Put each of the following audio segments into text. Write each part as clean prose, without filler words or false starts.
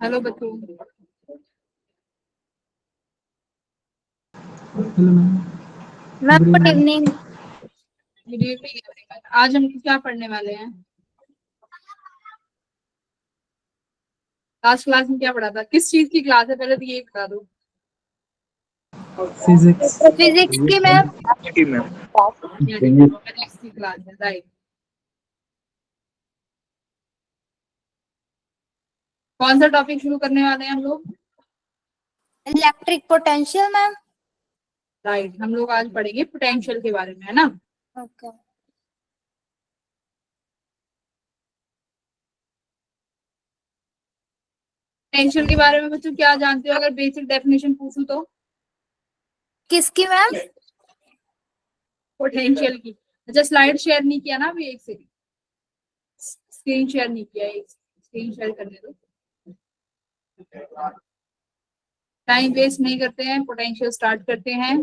Hello बच्चों। Hello ma'am. Ma'am good good evening. Evening. Good evening. आज हम क्या पढ़ने वाले हैं? लास्ट क्लास में क्या पढ़ा था? किस चीज की क्लास है पहले तो ये बता दो। फिजिक्स। फिजिक्स की मैम। फिजिक्स की क्लास है, राइट। कौन सा टॉपिक शुरू करने वाले हैं हम लोग? Electric potential ma'am. राइट, हम लोग आज पढ़ेंगे पोटेंशियल के बारे में, है ना। ओके। पोटेंशियल के बारे में बच्चों क्या जानते हो? अगर बेसिक डेफिनेशन पूछूं तो किसकी मैम? पोटेंशियल की। अच्छा, स्लाइड शेयर नहीं किया ना अभी? एक सेकंड, स्क्रीन शेयर नहीं किया, एक स्क्रीन शेयर करने दो। टाइम वेस्ट नहीं करते हैं, पोटेंशियल स्टार्ट करते हैं।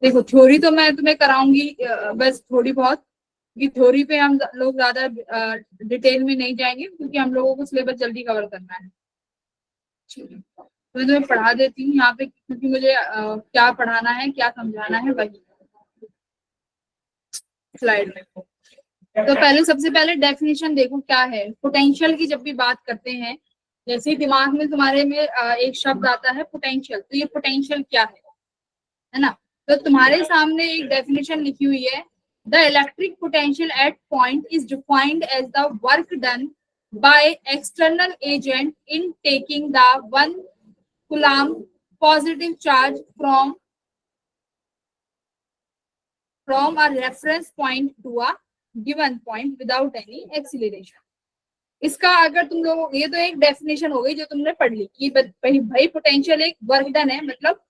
देखो, थ्योरी तो मैं तुम्हें कराऊंगी बस थोड़ी बहुत, क्योंकि थ्योरी पे हम लोग ज्यादा डिटेल में नहीं जाएंगे क्योंकि हम लोगों को सिलेबस जल्दी कवर करना है। तो मैं तुम्हें पढ़ा देती हूँ यहाँ पे, क्योंकि मुझे क्या पढ़ाना है, क्या समझाना है, वही स्लाइड में। तो पहले सबसे पहले डेफिनेशन देखो क्या है पोटेंशियल की। जब भी बात करते हैं, जैसे ही दिमाग में तुम्हारे में एक शब्द आता है पोटेंशियल, तो ये पोटेंशियल क्या है ना। तो तुम्हारे सामने एक डेफिनेशन लिखी हुई है, the electric potential at point is defined as the work done by external agent in taking the 1 coulomb positive charge from a reference point to a given point without any acceleration। इसका अगर तुम लोग, ये तो एक definition हो गई जो तुमने पढ़ ली कि भाई पोटेंशियल एक वर्क डन है, मतलब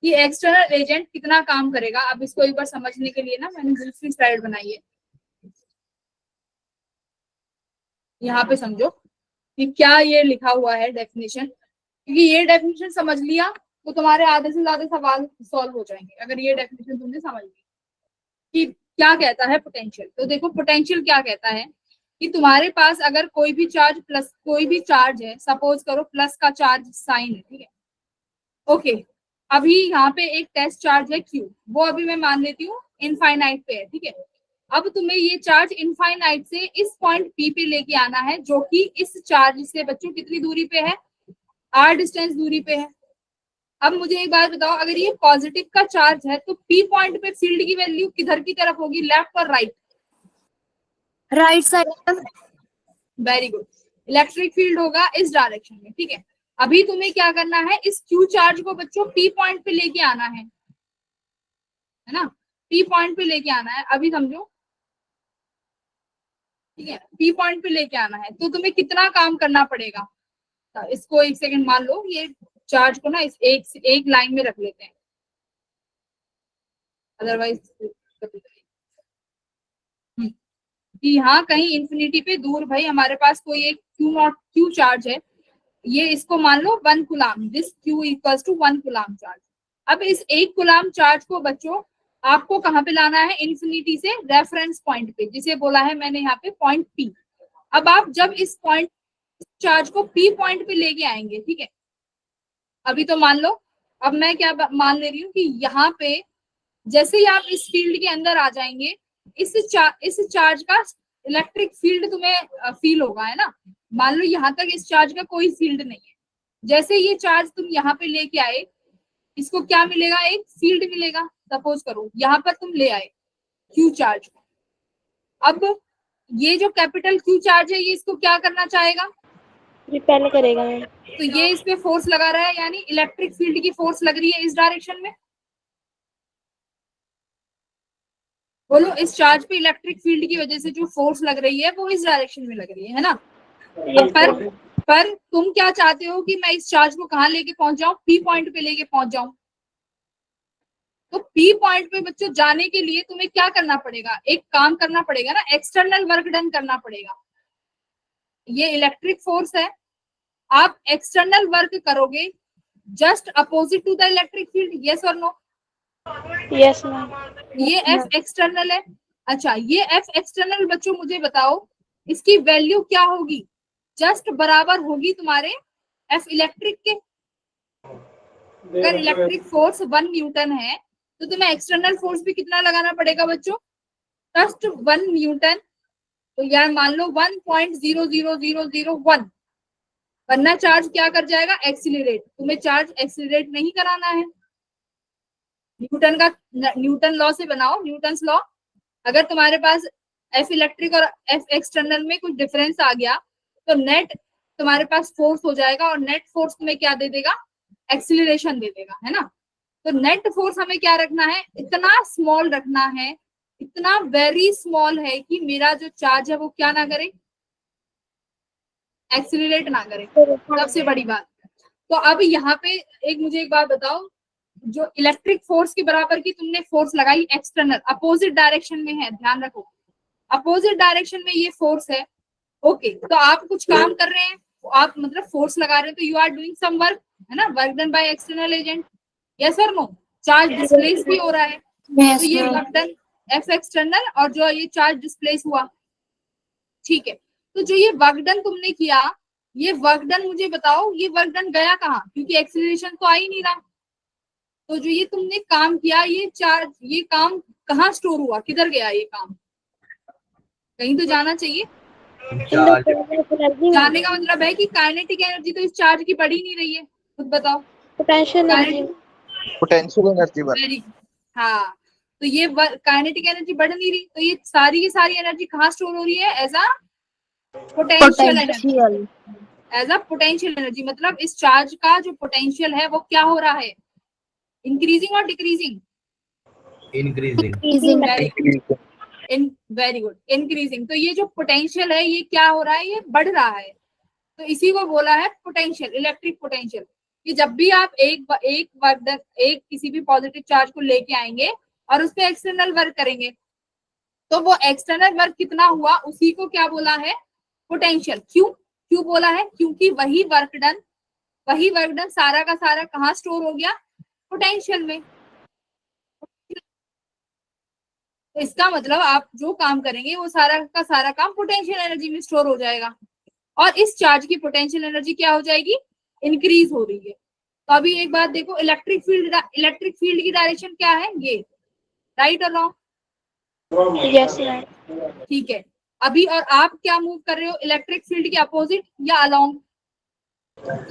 कि एक्सटर्नल एजेंट कितना काम करेगा। अब इसको एक बार समझने के लिए ना मैंने दूसरी स्लाइड बनाई है, यहाँ पे समझो कि क्या ये लिखा हुआ है डेफिनेशन। क्योंकि ये डेफिनेशन समझ लिया तो तुम्हारे आधे से ज्यादा सवाल सॉल्व हो जाएंगे अगर ये डेफिनेशन तुमने समझ ली कि क्या कहता है पोटेंशियल। तो देखो पोटेंशियल क्या कहता है कि तुम्हारे पास अगर कोई भी चार्ज प्लस कोई भी चार्ज है, सपोज करो प्लस का चार्ज साइन है, ठीक है, ओके। अभी यहाँ पे एक टेस्ट चार्ज है क्यू, वो अभी मैं मान लेती हूँ इनफाइनाइट पे है, ठीक है। अब तुम्हें ये चार्ज इनफाइनाइट से इस पॉइंट पी पे लेके आना है, जो कि इस चार्ज से बच्चों कितनी दूरी पे है? आर डिस्टेंस दूरी पे है। अब मुझे एक बात बताओ, अगर ये पॉजिटिव का चार्ज है तो पी पॉइंट पे फील्ड की वैल्यू किधर की तरफ होगी, लेफ्ट और right? Right side. Very good. Electric field होगा इस डायरेक्शन में, ठीक है। अभी तुम्हें क्या करना है, इस क्यू चार्ज को बच्चों पी पॉइंट पे लेके आना है ना। पी पॉइंट पे लेके आना है, अभी समझो, ठीक है। पी पॉइंट पे लेके आना है तो तुम्हें कितना काम करना पड़ेगा? तो इसको एक सेकंड मान लो, ये चार्ज को ना इस एक लाइन में रख लेते हैं, अदरवाइज कि यहाँ कहीं इंफिनिटी पे दूर भाई हमारे पास कोई एक क्यू नॉट क्यू चार्ज है, ये इसको मान लो 1 coulomb, this Q equals to 1 coulomb charge. अब इस 1 कूलम चार्ज को बच्चों आपको कहाँ पे लाना है? इंफिनिटी से रेफरेंस पॉइंट पे, जिसे बोला है मैंने यहाँ पे पॉइंट पी। अब आप जब इस पॉइंट चार्ज को पी पॉइंट पे लेके आएंगे, ठीक है, अभी तो मान लो, अब मैं क्या मान ले रही हूँ कि यहाँ पे जैसे ही आप इस फील्ड के अंदर आ जाएंगे, इस चार्ज का इलेक्ट्रिक फील्ड तुम्हें फील होगा, है ना। मान लो यहाँ तक इस चार्ज का कोई फील्ड नहीं है, जैसे ये चार्ज तुम यहाँ पे लेके आए, इसको क्या मिलेगा? एक फील्ड मिलेगा। सपोज करो यहाँ पर तुम ले आए क्यू चार्ज को, अब ये जो कैपिटल क्यू चार्ज है ये इसको क्या करना चाहेगा? रिपेल करेगा। तो ये इस पे फोर्स लगा रहा है, यानी इलेक्ट्रिक फील्ड की फोर्स लग रही है इस डायरेक्शन में। बोलो, इस चार्ज पे इलेक्ट्रिक फील्ड की वजह से जो फोर्स लग रही है वो इस डायरेक्शन में लग रही है ना। पर पर तुम क्या चाहते हो कि मैं इस चार्ज को कहाँ लेके पहुंच जाऊं, पी पॉइंट पे लेके पहुंच जाऊं। तो पी पॉइंट पे बच्चों जाने के लिए तुम्हें क्या करना पड़ेगा, एक काम करना पड़ेगा ना, एक्सटर्नल वर्क डन करना पड़ेगा। ये इलेक्ट्रिक फोर्स है, आप एक्सटर्नल वर्क करोगे just opposite to the electric field, yes और नो। Yes ma'am. ये एफ एक्सटर्नल है। अच्छा, ये एफ एक्सटर्नल बच्चों मुझे बताओ इसकी वैल्यू क्या होगी, जस्ट बराबर होगी तुम्हारे एफ इलेक्ट्रिक के। अगर इलेक्ट्रिक फोर्स 1 न्यूटन है तो तुम्हें एक्सटर्नल फोर्स भी कितना लगाना पड़ेगा बच्चों, जस्ट 1 न्यूटन। तो यार मान लो 1.00001, वरना चार्ज क्या कर जाएगा, एक्सिलरेट। तुम्हें चार्ज एक्सिलरेट नहीं कराना है। न्यूटन का, न्यूटन लॉ से बनाओ, न्यूटन लॉ। अगर तुम्हारे पास एफ इलेक्ट्रिक और एफ एक्सटर्नल में कुछ डिफरेंस आ गया तो नेट तुम्हारे पास फोर्स हो जाएगा, और नेट फोर्स तुम्हें क्या दे देगा, एक्सिलरेशन दे देगा, है ना। तो नेट फोर्स हमें क्या रखना है, इतना स्मॉल रखना है, इतना वेरी स्मॉल है कि मेरा जो चार्ज है वो क्या ना करे, एक्सिलरेट ना करे। सबसे बड़ी बात। तो अब यहाँ पे एक मुझे एक बात बताओ, जो इलेक्ट्रिक फोर्स के बराबर की तुमने फोर्स लगाई एक्सटर्नल, अपोजिट डायरेक्शन में है, ध्यान रखो, अपोजिट डायरेक्शन में ये फोर्स है। ओके, तो आप कुछ काम कर रहे हैं, आप मतलब फोर्स लगा रहे हैं, तो you are doing some work, है ना, work done by external agent, yes और नो। चार्ज डिस्प्लेस भी हो रहा है, तो ये वर्क डन एफ एक्सटर्नल, और जो ये चार्ज डिस्प्लेस हुआ, ठीक है। तो जो ये वर्क डन तुमने किया, ये वर्क डन मुझे बताओ, ये वर्क डन गया कहाँ, क्योंकि एक्सीलरेशन तो आ ही नहीं रहा। तो जो ये तुमने काम किया, ये चार्ज, ये काम कहाँ स्टोर हुआ, किधर गया ये काम, कहीं तो जाना चाहिए। जाने का मतलब है कि काइनेटिक एनर्जी तो इस चार्ज की बढ़ ही नहीं रही है, खुद बताओ। Potential energy. पोटेंशियल एनर्जी बढ़। वेरी, हाँ। तो ये काइनेटिक एनर्जी बढ़ नहीं रही, तो ये सारी की सारी एनर्जी कहाँ स्टोर हो रही है, as a potential energy. As a potential energy, मतलब इस चार्ज का जो पोटेंशियल है वो क्या हो रहा है, इंक्रीजिंग और decreasing, increasing. Very good, increasing. तो ये जो पोटेंशियल है ये क्या हो रहा है, ये बढ़ रहा है। तो इसी को बोला है पोटेंशियल, इलेक्ट्रिक पोटेंशियल। कि जब भी आप एक किसी भी पॉजिटिव चार्ज को लेके आएंगे और उस पर एक्सटर्नल वर्क करेंगे, तो वो एक्सटर्नल वर्क कितना हुआ उसी को क्या बोला है, पोटेंशियल। क्यों क्यों बोला है, क्योंकि वही वर्क डन सारा का सारा कहाँ स्टोर हो गया, पोटेंशियल में। तो इसका मतलब आप जो काम करेंगे वो सारा का सारा काम पोटेंशियल एनर्जी में स्टोर हो जाएगा, और इस चार्ज की पोटेंशियल एनर्जी क्या हो जाएगी, इंक्रीज हो रही है। तो अभी एक बात देखो, इलेक्ट्रिक फील्ड की डायरेक्शन क्या है, ये, राइट और रॉन्ग, यस मैम। ठीक है। अभी और आप क्या मूव कर रहे हो, इलेक्ट्रिक फील्ड के अपोजिट या along,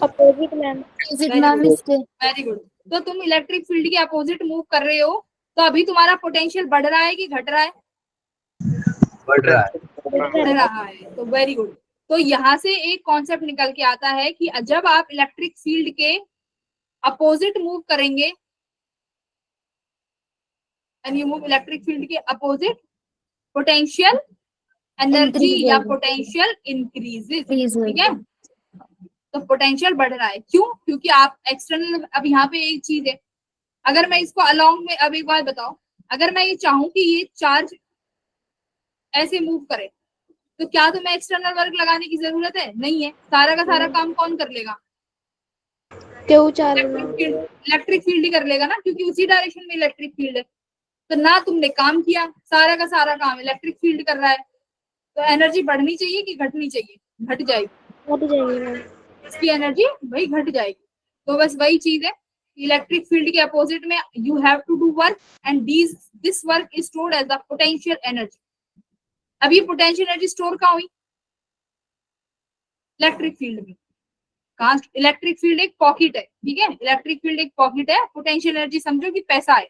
opposite ma'am. Very good. तो तुम इलेक्ट्रिक फील्ड के अपोजिट मूव कर रहे हो, तो अभी तुम्हारा पोटेंशियल बढ़ रहा है कि घट रहा है, बढ़ रहा है। बढ़ रहा है। तो वेरी गुड। तो यहाँ से एक कॉन्सेप्ट निकल के आता है कि जब आप इलेक्ट्रिक फील्ड के अपोजिट मूव करेंगे, and you move electric field के अपोजिट, पोटेंशियल एनर्जी या पोटेंशियल इंक्रीजेस, ठीक है। तो पोटेंशियल बढ़ रहा है, क्यों, क्योंकि आप एक्सटर्नल, अब यहाँ पे एक चीज है, अगर मैं इसको अलोंग में, अब एक बात बताओ, अगर मैं ये चाहूं कि ये चार्ज ऐसे मूव करे, तो क्या तुम्हें एक्सटर्नल वर्क लगाने की जरूरत है, नहीं है, सारा का सारा काम कौन कर लेगा, क्यों चार्ज। इलेक्ट्रिक फील्ड ही कर लेगा ना, क्योंकि उसी डायरेक्शन में इलेक्ट्रिक फील्ड है। तो ना तुमने काम किया, सारा का सारा काम इलेक्ट्रिक फील्ड कर रहा है। तो एनर्जी बढ़नी चाहिए कि घटनी चाहिए, घट जाएगी, घट जाएगी मैम। इसकी एनर्जी भाई घट जाएगी। तो बस वही चीज है, इलेक्ट्रिक फील्ड के अपोजिट में you have to do work, and this work is stored as the potential energy. अब ये पोटेंशियल एनर्जी स्टोर कहाँ हुई, इलेक्ट्रिक फील्ड में। कहाँ, इलेक्ट्रिक फील्ड एक पॉकेट है, ठीक है, इलेक्ट्रिक फील्ड एक पॉकेट है, पोटेंशियल एनर्जी समझो कि पैसा है,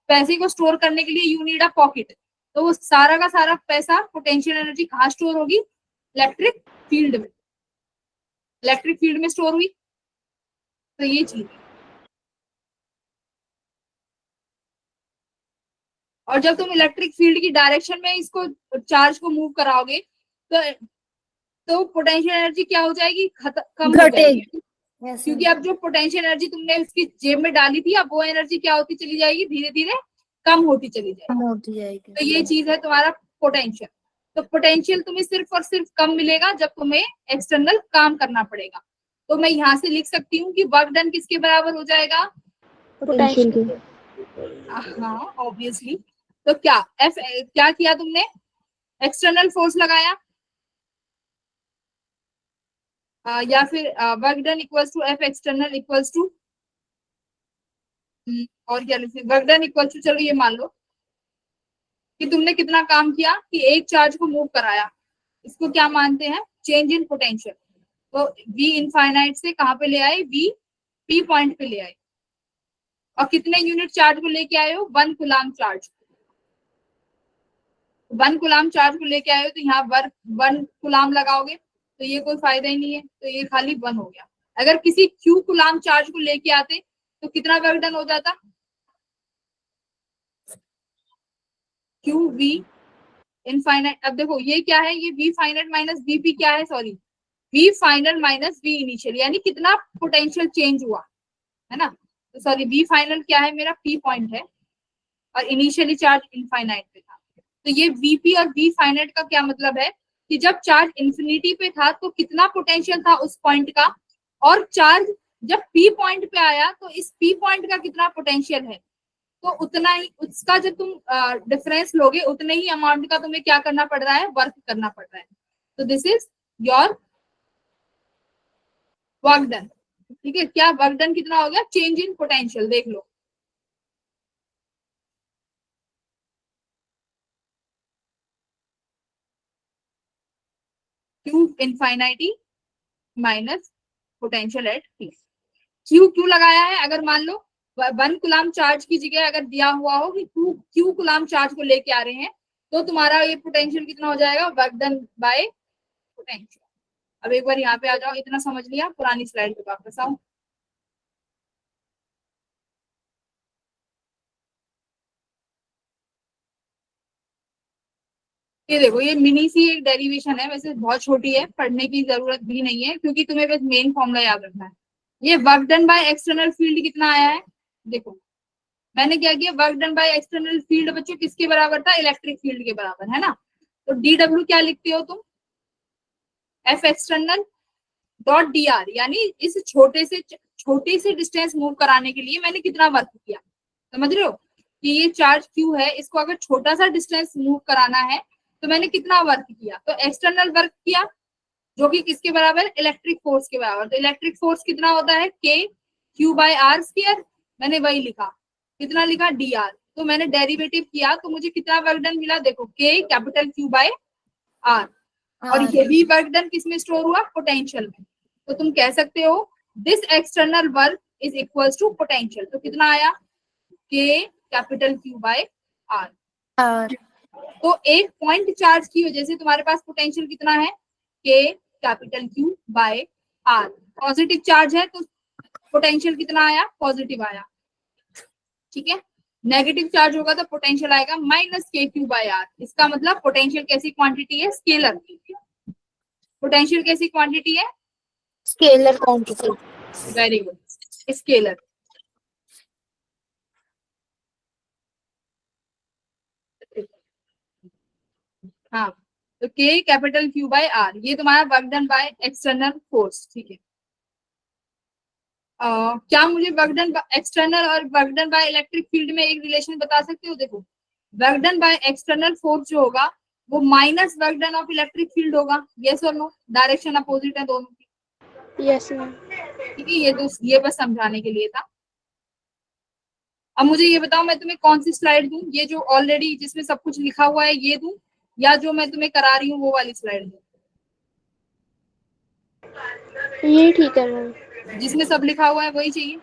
पैसे को स्टोर करने के लिए यू नीड अ पॉकेट। तो वो सारा का सारा पैसा, पोटेंशियल एनर्जी कहाँ स्टोर होगी, इलेक्ट्रिक फील्ड में, इलेक्ट्रिक फील्ड में स्टोर हुई। तो ये चीज है। और जब तुम इलेक्ट्रिक फील्ड की डायरेक्शन में इसको चार्ज को मूव कराओगे, तो तो पोटेंशियल एनर्जी क्या हो जाएगी, कम हो घटेगी। जाएगी, क्योंकि अब जो पोटेंशियल एनर्जी तुमने उसकी जेब में डाली थी, अब वो एनर्जी क्या होती चली जाएगी, धीरे धीरे कम होती चली जाएगी। कम होती जाएगी। तो ये चीज है तुम्हारा पोटेंशियल। तो पोटेंशियल तुम्हें सिर्फ और सिर्फ कम मिलेगा जब तुम्हें एक्सटर्नल काम करना पड़ेगा। तो मैं यहाँ से लिख सकती हूँ कि वर्क डन किसके बराबर हो जाएगा, पोटेंशियल के। हाँ ऑब्वियसली। तो क्या क्या किया तुमने, एक्सटर्नल फोर्स लगाया, या फिर work done equals to F external equals to, और क्या लिखते, वर्क डन इक्वल्स टू, चलो ये मान लो कि तुमने कितना काम किया, कि एक चार्ज को मूव कराया, इसको क्या मानते हैं, चेंज इन पोटेंशियल। तो v इनफाइनाइट से कहाँ पे ले आए, v p पॉइंट पे ले आए, और कितने यूनिट चार्ज को लेके आए हो, 1 कूलाम चार्ज, 1 कूलाम चार्ज को लेके आए हो, तो यहाँ वर्क 1 कूलाम लगाओगे तो ये कोई फायदा ही नहीं है, तो ये खाली 1 हो गया। अगर किसी q कूलाम चार्ज को लेके आते तो कितना वर्क डन हो जाता, q v इनफाइनाइट। अब देखो ये क्या है, ये v फाइनाइट माइनस vp क्या है, sorry v final minus v initial, यानी कितना पोटेंशियल चेंज हुआ है ना। तो सॉरी v फाइनल क्या है, मेरा p पॉइंट है, और इनिशियली चार्ज इनफाइनाइट पे था। तो ये vp और v फाइनाइट का क्या मतलब है कि जब चार्ज इंफिनिटी पे था तो कितना पोटेंशियल था उस पॉइंट का, और चार्ज जब p पॉइंट पे आया तो इस p पॉइंट का कितना पोटेंशियल है, तो उतना ही उसका जब तुम डिफरेंस लोगे उतने ही अमाउंट का तुम्हें क्या करना पड़ रहा है, वर्क करना पड़ रहा है। तो this is your work done. ठीक है, क्या वर्क डन कितना हो गया, चेंज इन पोटेंशियल, देख लो। Q infinity minus potential at P. Q लगाया है, अगर मान लो 1 कूलाम चार्ज की जगह अगर दिया हुआ हो कि क्यू कूलाम चार्ज को लेके आ रहे हैं, तो तुम्हारा ये पोटेंशियल कितना हो जाएगा, वर्क डन बाय पोटेंशियल। अब एक बार यहाँ पे आ जाओ, इतना समझ लिया, पुरानी स्लाइड पे वापस आओ। ये देखो, ये मिनी सी एक डेरिवेशन है, वैसे बहुत छोटी है, पढ़ने की जरूरत भी नहीं है क्योंकि तुम्हें बस मेन फॉर्मूला याद रखना है। ये work done by external field कितना आया है, देखो मैंने क्या किया, work done by external field बच्चों किसके बराबर था, इलेक्ट्रिक फील्ड के बराबर, है ना। तो डी डब्ल्यू क्या लिखते हो तुम, F external dot D are, यानी इस छोटे से डिस्टेंस मूव कराने के लिए मैंने कितना वर्क किया, समझ रहे हो कि ये चार्ज क्यू है, इसको अगर छोटा सा डिस्टेंस मूव कराना है तो मैंने कितना वर्क किया, तो एक्सटर्नल वर्क किया जो कि किसके बराबर, इलेक्ट्रिक फोर्स के बराबर। तो इलेक्ट्रिक फोर्स कितना होता है, K Q by R square, मैंने वही लिखा, कितना लिखा, डी आर। तो मैंने डेरिवेटिव किया तो मुझे कितना वर्क डन मिला, देखो के कैपिटल क्यू बाय आर, और ये भी वर्क डन किसमें स्टोर हुआ, पोटेंशियल में। तो तुम कह सकते हो this external work is equals to potential. तो कितना आया, के कैपिटल क्यू बाय आर। तो एक पॉइंट चार्ज की वजह से तुम्हारे पास पोटेंशियल कितना है, K capital Q by R. Positive charge है तो पोटेंशियल कितना आया, पॉजिटिव आया, ठीक है। नेगेटिव चार्ज होगा तो पोटेंशियल आएगा माइनस के क्यू बाय आर। इसका मतलब पोटेंशियल कैसी क्वांटिटी है, स्केलर। पोटेंशियल कैसी क्वांटिटी है, scalar quantity. Very good, scalar. हाँ, तो के कैपिटल क्यू बाय आर, ये तुम्हारा work done by external force, ठीक है। क्या मुझे वर्क डन एक्सटर्नल और work done by electric field में एक रिलेशन बता सकते हो, देखो work done by external force जो होगा वो minus work done of electric field होगा, यस और नो, डायरेक्शन अपोजिट है दोनों की, यस मैम। ठीक है। ये बस समझाने के लिए था। अब मुझे ये बताओ, मैं तुम्हें कौन सी स्लाइड दूं, ये जो ऑलरेडी जिसमें सब कुछ लिखा हुआ है ये दूं, या जो मैं तुम्हें करा रही हूँ वो वाली स्लाइड दूं, ये ठीक है मैम। जिसमें सब लिखा हुआ है वही चाहिए,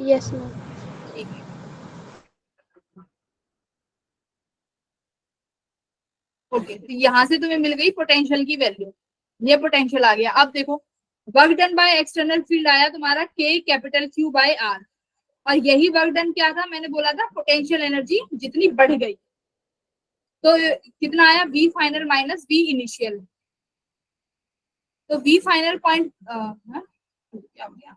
यस मैम। ठीक है। ओके, तो यहाँ से तुम्हें मिल गई पोटेंशियल की वैल्यू, ये पोटेंशियल आ गया। अब देखो work done by external field आया तुम्हारा के कैपिटल क्यू बाय आर, और यही वर्क डन क्या था, मैंने बोला था पोटेंशियल एनर्जी जितनी बढ़ गई, तो कितना आया, V final minus V initial. तो वी फाइनल पॉइंट क्या हो गया,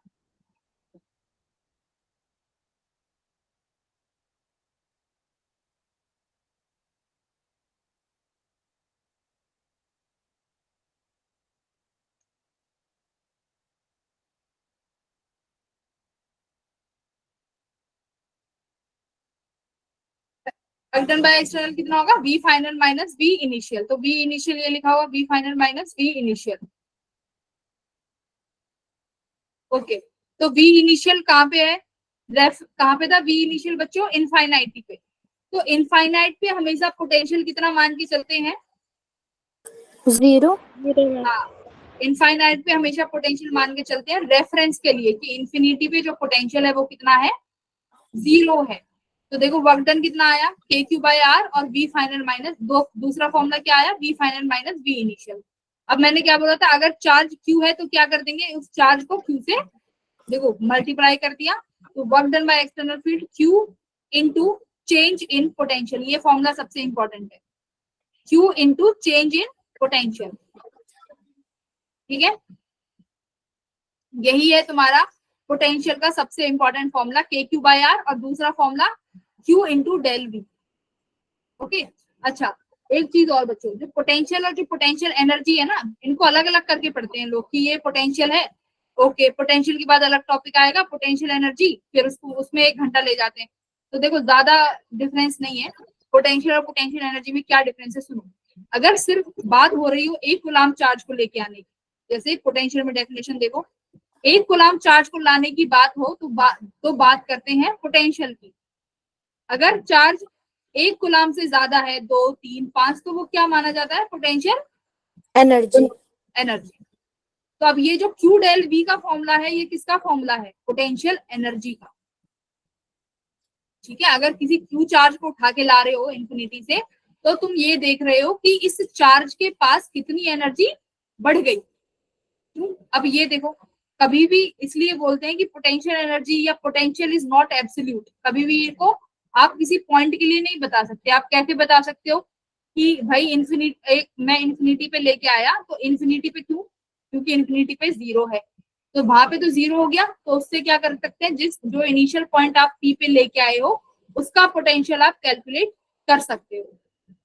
डन बाय एक्सटर्नल कितना होगा, V final minus V initial. तो वी इनिशियल ये लिखा होगा, V final minus V initial. Okay, तो वी इनिशियल कहाँ पे है, रेफ कहाँ पे था वी इनिशियल बच्चों, इनफाइनाइटी पे। तो इनफाइनाइट पे हमेशा पोटेंशियल कितना मान के चलते हैं, 0। हाँ, इनफाइनाइट पे हमेशा पोटेंशियल मान के चलते हैं रेफरेंस के लिए कि इन्फिनिटी पे जो पोटेंशियल है वो कितना है, 0 है। तो देखो वर्क डन कितना आया, के क्यू बाई आर और वी फाइनल माइनस दूसरा फॉर्मूला क्या आया, V final minus V initial. अब मैंने क्या बोला था, अगर चार्ज क्यू है तो क्या कर देंगे, उस चार्ज को क्यू से देखो मल्टीप्लाई कर दिया। तो work done by external field q into change in potential, ये फॉर्मूला सबसे इंपॉर्टेंट है, q into change in potential. ठीक है, यही है तुम्हारा पोटेंशियल का सबसे important formula, k Q by are और दूसरा formula q into del V. Okay, अच्छा एक चीज और बच्चों, जो पोटेंशियल और जो पोटेंशियल एनर्जी है ना, इनको अलग अलग करके पढ़ते हैं लोग कि ये पोटेंशियल है। ओके, पोटेंशियल के बाद अलग टॉपिक आएगा पोटेंशियल एनर्जी, फिर उसको उसमें 1 घंटा ले जाते हैं। तो देखो ज्यादा डिफरेंस नहीं है, पोटेंशियल और पोटेंशियल एनर्जी में क्या डिफरेंस है सुनो। अगर सिर्फ बात हो रही हो 1 कूलाम चार्ज को लेके आने की, जैसे पोटेंशियल में डेफिनेशन देखो, 1 कूलाम चार्ज को लाने की बात हो तो बात करते हैं पोटेंशियल की। अगर चार्ज 1 कूलाम से ज्यादा है, 2, 3, 5, तो वो क्या माना जाता है, पोटेंशियल एनर्जी। एनर्जी। तो अब ये जो क्यू डेल वी का फॉर्मूला है, ये किसका फॉर्मूला है, पोटेंशियल एनर्जी का। ठीक है, अगर किसी क्यू चार्ज को उठा के ला रहे हो इन्फिनिटी से, तो तुम ये देख रहे हो कि इस चार्ज के पास कितनी एनर्जी बढ़ गई। अब ये देखो, कभी भी इसलिए बोलते हैं कि पोटेंशियल एनर्जी या पोटेंशियल इज नॉट एब्सोल्यूट, कभी भी इसको आप किसी पॉइंट के लिए नहीं बता सकते। आप कैसे बता सकते हो कि भाई मैं इन्फिनिटी पे लेके आया, तो इन्फिनिटी पे क्यों, क्योंकि इन्फिनिटी पे 0 है, तो वहां पे तो 0 हो गया। तो उससे क्या कर सकते हैं, जो इनिशियल पॉइंट आप पी पे लेके आए हो उसका पोटेंशियल आप कैलकुलेट कर सकते हो,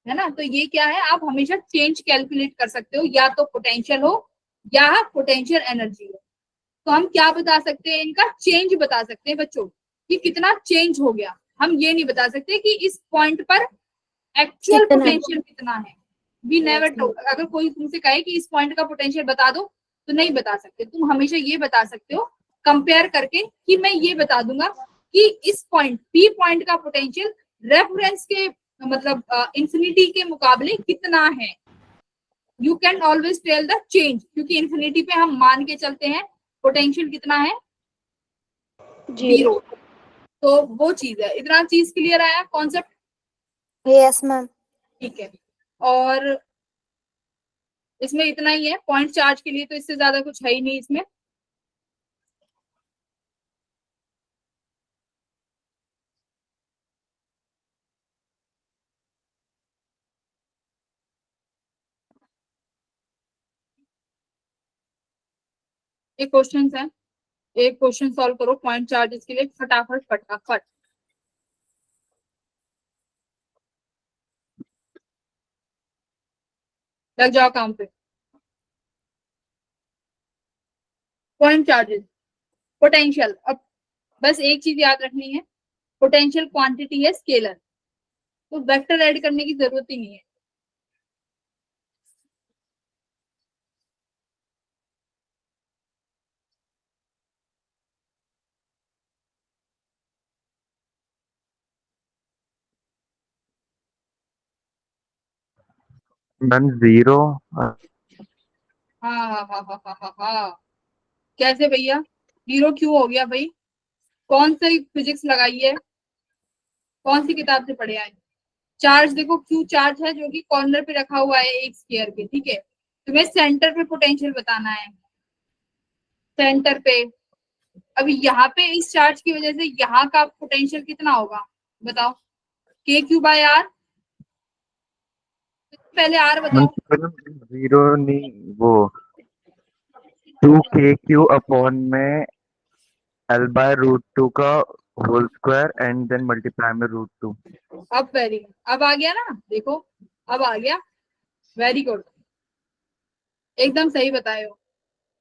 है ना। तो ये क्या है, आप हमेशा चेंज कैलकुलेट कर सकते हो, या तो पोटेंशियल हो या पोटेंशियल एनर्जी हो। तो हम क्या बता सकते हैं, इनका चेंज बता सकते हैं बच्चों कि कितना चेंज हो गया। हम ये नहीं बता सकते कि इस पॉइंट पर एक्चुअल पोटेंशियल कितना है। वी नेवर टॉक, अगर कोई तुमसे कहे कि इस पॉइंट का पोटेंशियल बता दो, तो नहीं बता सकते। तुम हमेशा ये बता सकते हो कंपेयर करके कि मैं ये बता दूंगा कि इस पॉइंट पी पॉइंट का पोटेंशियल रेफरेंस के मतलब इंफिनिटी के मुकाबले कितना है। You can always tell the change, क्योंकि इंफिनिटी पे हम मान के चलते हैं पोटेंशियल कितना है, 0। तो वो चीज है, इतना चीज क्लियर आया कॉन्सेप्ट। Yes ma'am. ठीक है, और इसमें इतना ही है पॉइंट चार्ज के लिए, तो इससे ज्यादा कुछ है ही नहीं इसमें। ये क्वेश्चन है, एक क्वेश्चन सॉल्व करो पॉइंट चार्जेस के लिए, फटाफट फटाफट। लग जाओ काम पे। Point charges, potential. अब बस एक चीज याद रखनी है, पोटेंशियल क्वांटिटी है स्केलर, तो वेक्टर ऐड करने की जरूरत ही नहीं है। मैम 0। हाँ हाँ हाँ हाँ हाँ हाँ हाँ, कैसे भैया 0 क्यों हो गया भाई, कौन सी फिजिक्स लगाई है, कौन सी किताब से पढ़े आए। चार्ज देखो, क्यू चार्ज है जो कि कॉर्नर पे रखा हुआ है एक स्फीयर के, ठीक है। तुम्हें सेंटर पे पोटेंशियल बताना है, सेंटर पे। अभी यहाँ पे इस चार्ज की वजह से यहाँ का पोटेंशियल कितना होगा बताओ, के क्यू बाय आर पहले आर बताओ। जीरो नहीं, वो 2 KQ अपॉन में L/√2 का whole square and then multiply में √2। अब वेरी गुड, अब आ गया ना, देखो अब आ गया, वेरी गुड, एकदम सही बताए हो,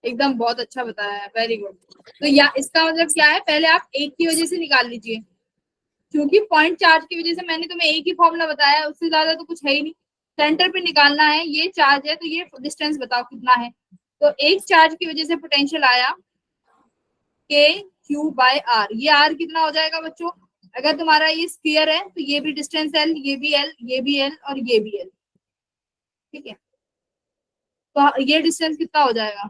एकदम बहुत अच्छा बताया है, वेरी गुड। तो या इसका मतलब क्या है, पहले आप एक की वजह से निकाल लीजिए, क्योंकि पॉइंट चार्ज की वजह से मैंने तुम्हें एक ही फॉर्मूला बताया है, उससे ज्यादा तो कुछ है ही नहीं। सेंटर पे निकालना है, ये चार्ज है तो ये डिस्टेंस बताओ कितना है। तो एक चार्ज की वजह से पोटेंशियल आया KQ/R, ये R कितना हो जाएगा बच्चों, अगर तुम्हारा ये स्फीयर है तो ये भी डिस्टेंस L, ये भी L, ये भी L और ये भी L, ठीक है। तो ये डिस्टेंस कितना हो जाएगा,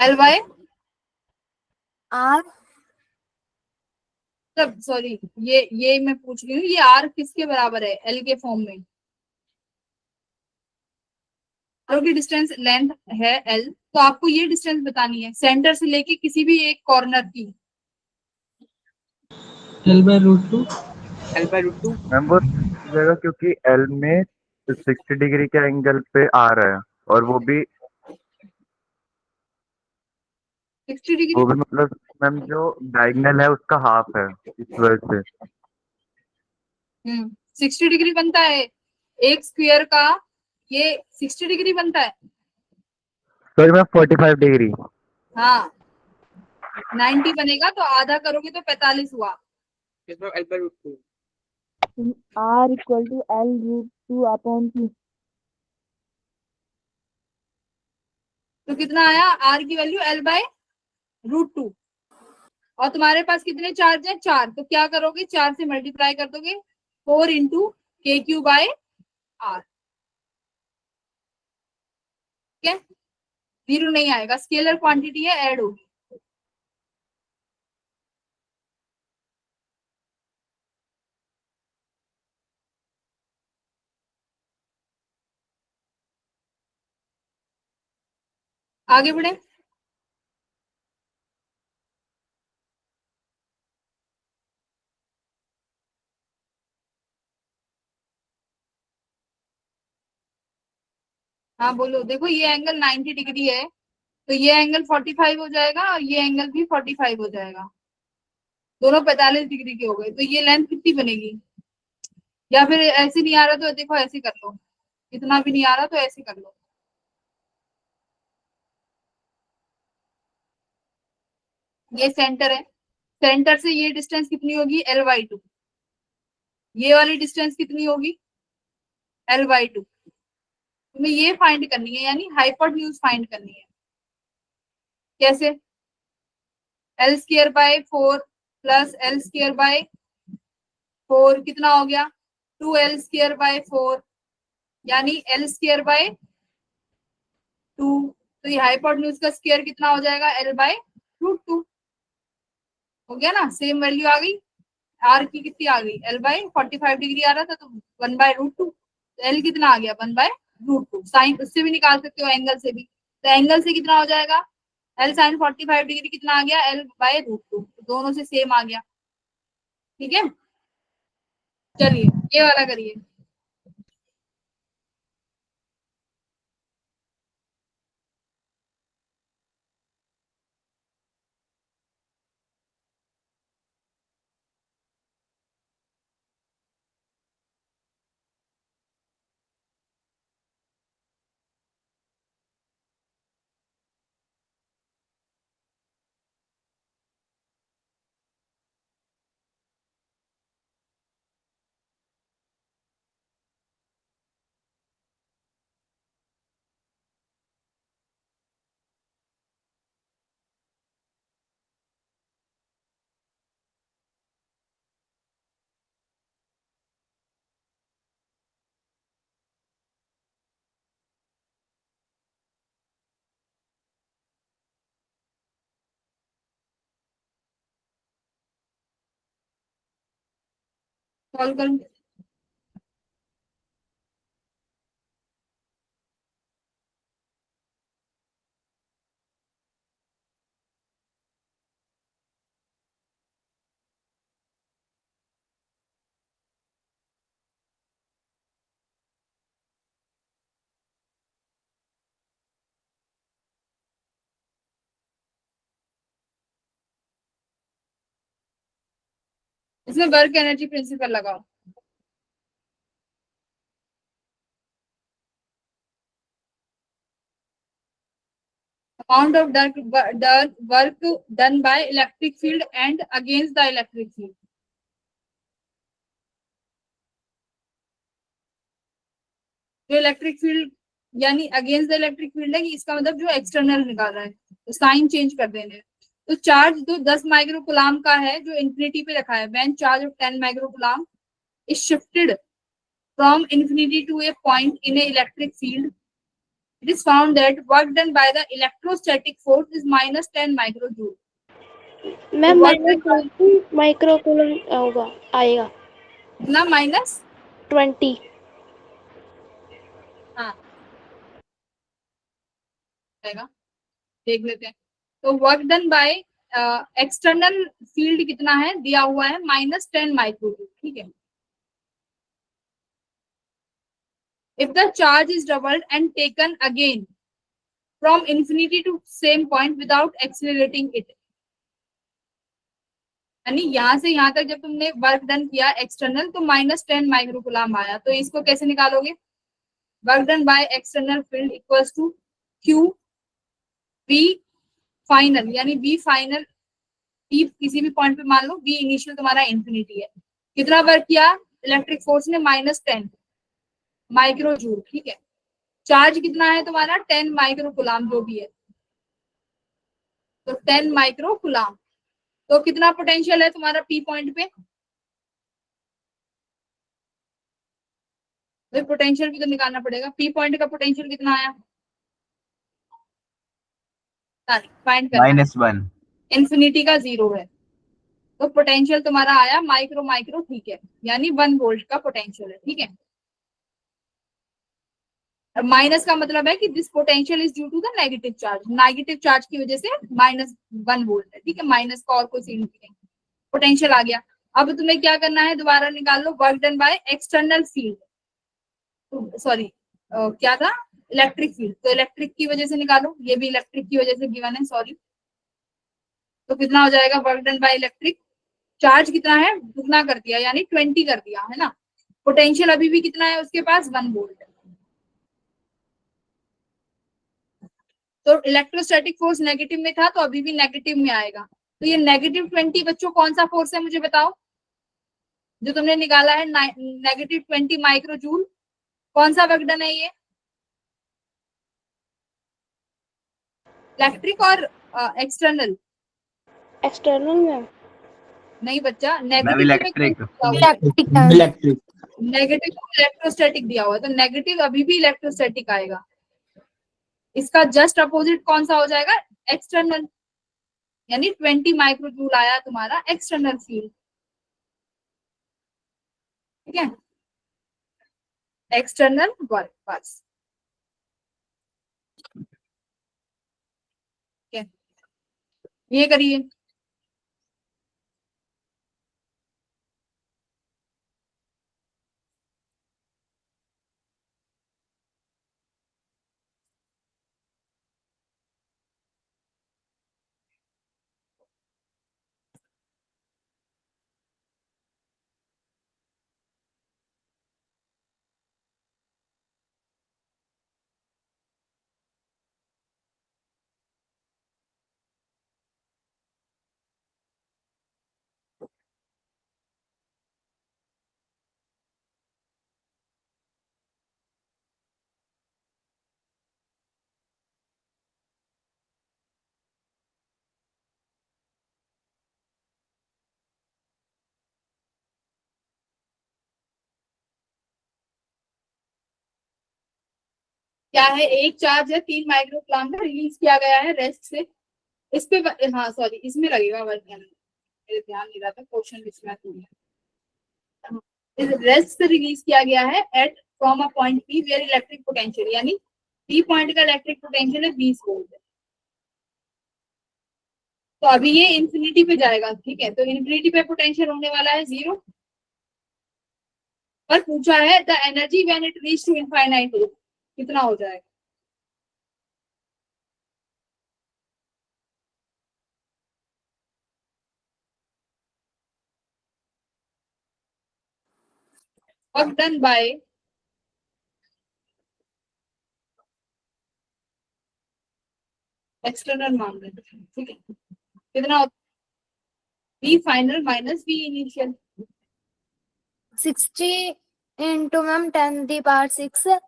L/, R सब सॉरी, ये मैं पूछ रही हूँ, ये R किसके बराबर है, L के फॉर्म में, जो की डिस्टेंस लेंथ है L, तो आपको ये डिस्टेंस बतानी है सेंटर से लेके किसी भी एक कॉर्नर की। L/√2। L/√2। मैम वो जगह, क्योंकि L में 60 डिग्री के एंगल पे आ रहा है, और वो 60 डिग्री, भी मतलब मैम जो डायगनल है उसका हाफ है, इस वजह से। 60 डिग्री बनता है एक स्क्वायर का, ये 60 डिग्री बनता है। Sorry ma'am, 45 degree. हाँ, 90 बनेगा तो आधा करोगे तो 45 हुआ। R equal to L√2 upon 2। तो कितना आया, R की वैल्यू L/√2, और तुम्हारे पास कितने चार्ज है, 4, तो क्या करोगे, 4 से मल्टीप्लाई कर दोगे, 4 × KQ/R, ठीक है, जीरो नहीं आएगा, स्केलर क्वांटिटी है, ऐड होगी। आगे बढ़े, हाँ बोलो, देखो ये एंगल 90 डिग्री है, तो ये एंगल 45 हो जाएगा और ये एंगल भी 45 हो जाएगा, दोनों 45 डिग्री के हो गए, तो ये लेंथ कितनी बनेगी, या फिर ऐसे नहीं आ रहा तो देखो ऐसे कर लो, इतना भी नहीं आ रहा तो ऐसे कर लो, ये सेंटर है, सेंटर से ये डिस्टेंस कितनी होगी, L/2, ये वाली डिस्टेंस कितनी होगी, L/2, तुम्हें ये फाइंड करनी है, यानी हाइपोटेन्यूज फाइंड करनी है, कैसे, L²/4 प्लस L²/4 कितना हो गया, 2L²/4, यानी L²/2, तो ये हाइपोटेन्यूज का स्क्वायर कितना हो जाएगा, L/√2, हो गया ना, सेम वैल्यू आ गई, आर की कितनी आ गई, L/45 डिग्री आ रहा था तो 1/√2, एल कितना आ गया, 1/√2, साइन उससे भी निकाल सकते हो, एंगल से भी, तो एंगल से कितना हो जाएगा, L sin 45 डिग्री कितना आ गया, L/√2, दोनों से सेम आ गया, ठीक है। चलिए ये वाला करिए, सॉल्व करूँ, इसमें वर्क एनर्जी प्रिंसिपल लगाओ। Amount of work done by electric field and against the electric field. जो इलेक्ट्रिक फील्ड यानी अगेंस्ट द इलेक्ट्रिक फील्ड है, कि इसका मतलब जो एक्सटर्नल निकाल रहा है, तो साइन चेंज कर देने हैं। तो चार्ज जो 10 माइक्रो कूलाम का है, जो इंफिनिटी पे रखा है, when charge of 10 micro coulomb is shifted from infinity to a point in a electric field, it is found that work done by the electrostatic force is minus 10 microjoule. Ma'am work minus done 20 micro coulomb होगा, आएगा कितना minus 20। हाँ आएगा, देख लेते हैं। तो work done by external field कितना है दिया हुआ है, माइनस 10 माइक्रोजूल। ठीक है। If the charge is doubled and taken again from infinity to same point without accelerating it, यानी यहाँ से यहाँ तक जब तुमने वर्क डन किया एक्सटर्नल, तो माइनस 10 माइक्रोकूलम आया। तो इसको कैसे निकालोगे? Work done by external field equals to Q V final, यानी वी फाइनल, वी किसी भी पॉइंट पे मान लो, वी इनिशियल तुम्हारा इंफिनिटी है। कितना वर्क किया इलेक्ट्रिक फोर्स ने? Minus 10 microjoule. ठीक है। चार्ज कितना है तुम्हारा? 10 माइक्रोकूलम जो भी है, तो 10 माइक्रोकूलम। तो कितना पोटेंशियल है तुम्हारा पी पॉइंट पे? तो पोटेंशियल भी तो निकालना पड़ेगा। पी पॉइंट का पोटेंशियल कितना आया? फाइंड करना है। -1। इंफिनिटी का 0 है, तो पोटेंशियल तुम्हारा आया माइक्रो माइक्रो। ठीक है, यानी 1 वोल्ट का पोटेंशियल है। ठीक है। माइनस का मतलब है कि this potential is due to the negative charge, negative charge की वजह से -1 वोल्ट है। ठीक है, माइनस का और कोई सिग्निफिकेंट नहीं। पोटेंशियल आ गया। अब तुम्हें क्या करना है, दोबारा निकाल लो work done by external field, sorry क्या था, इलेक्ट्रिक फील्ड। तो इलेक्ट्रिक की वजह से निकालो, ये भी इलेक्ट्रिक की वजह से गिवन है, सॉरी। तो कितना हो जाएगा work done by electric? Charge कितना है, दुगना कर दिया, यानी 20 कर दिया, है ना। पोटेंशियल अभी भी कितना है उसके पास? 1 वोल्ट। तो इलेक्ट्रोस्टैटिक फोर्स नेगेटिव में था, तो अभी भी नेगेटिव में आएगा। तो ये -20 बच्चों कौन सा फोर्स है मुझे बताओ, जो तुमने निकाला है -20 माइक्रोजूल, कौन सा वर्क डन है ये? इलेक्ट्रिक और एक्सटर्नल? एक्सटर्नल में नहीं बच्चा, ma'am negative electric. Electrical. Negative को इलेक्ट्रोस्टैटिक दिया हुआ है, तो नेगेटिव अभी भी इलेक्ट्रोस्टैटिक आएगा। इसका जस्ट अपोजिट कौन सा हो जाएगा? एक्सटर्नल, यानी 20 माइक्रोजूल आया तुम्हारा एक्सटर्नल फील्ड। ठीक है, एक्सटर्नल वर्क बस। ठीक है, ये करिए। क्या है, एक चार्ज है 3 माइक्रोकूलम का, रिलीज किया गया है रेस्ट से। इस पे हाँ सॉरी, इसमें लगेगा वर्क, मेरे ध्यान नहीं रहा था, क्वेश्चन इसमें रेस्ट से रिलीज किया गया है at from a point P where electric potential, यानी पी पॉइंट का इलेक्ट्रिक पोटेंशियल है 20 वोल्ट। तो अभी ये इंफिनिटी पे जाएगा। ठीक है, तो इंफिनिटी पे पोटेंशियल होने वाला है 0। पर पूछा है the energy when it reach to infinite, कितना हो जाएगा? वर्क डन बाय एक्सटर्नल मान रहे हैं, ठीक है, कितना V final minus V initial 60 into ma'am 10⁶।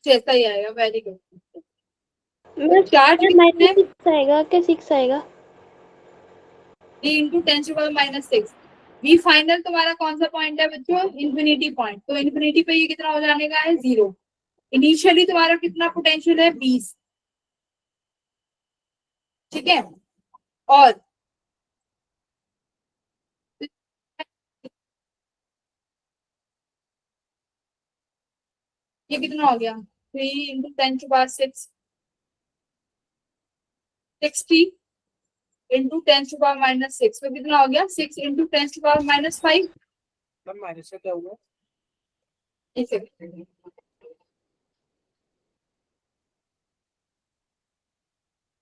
ऐसा ही आएगा, वेरी गुड। मैं चार्ज माइनस 6 आएगा क्या 6 आएगा? इंटू 10⁻⁻6। वी फाइनल तुम्हारा कौन सा पॉइंट है बच्चों? Infinity point. तो इंफिनिटी पे ये कितना हो जाने का है? 0। इनिशियली तुम्हारा कितना पोटेंशियल है? 20, ठीक है। और ये कितना हो गया? 3 इंटू 10⁶, 60 इंटू 10⁻⁻6, तो कितना हो गया? 6 इंटू 10⁻⁻5। माइनस से क्या हुआ?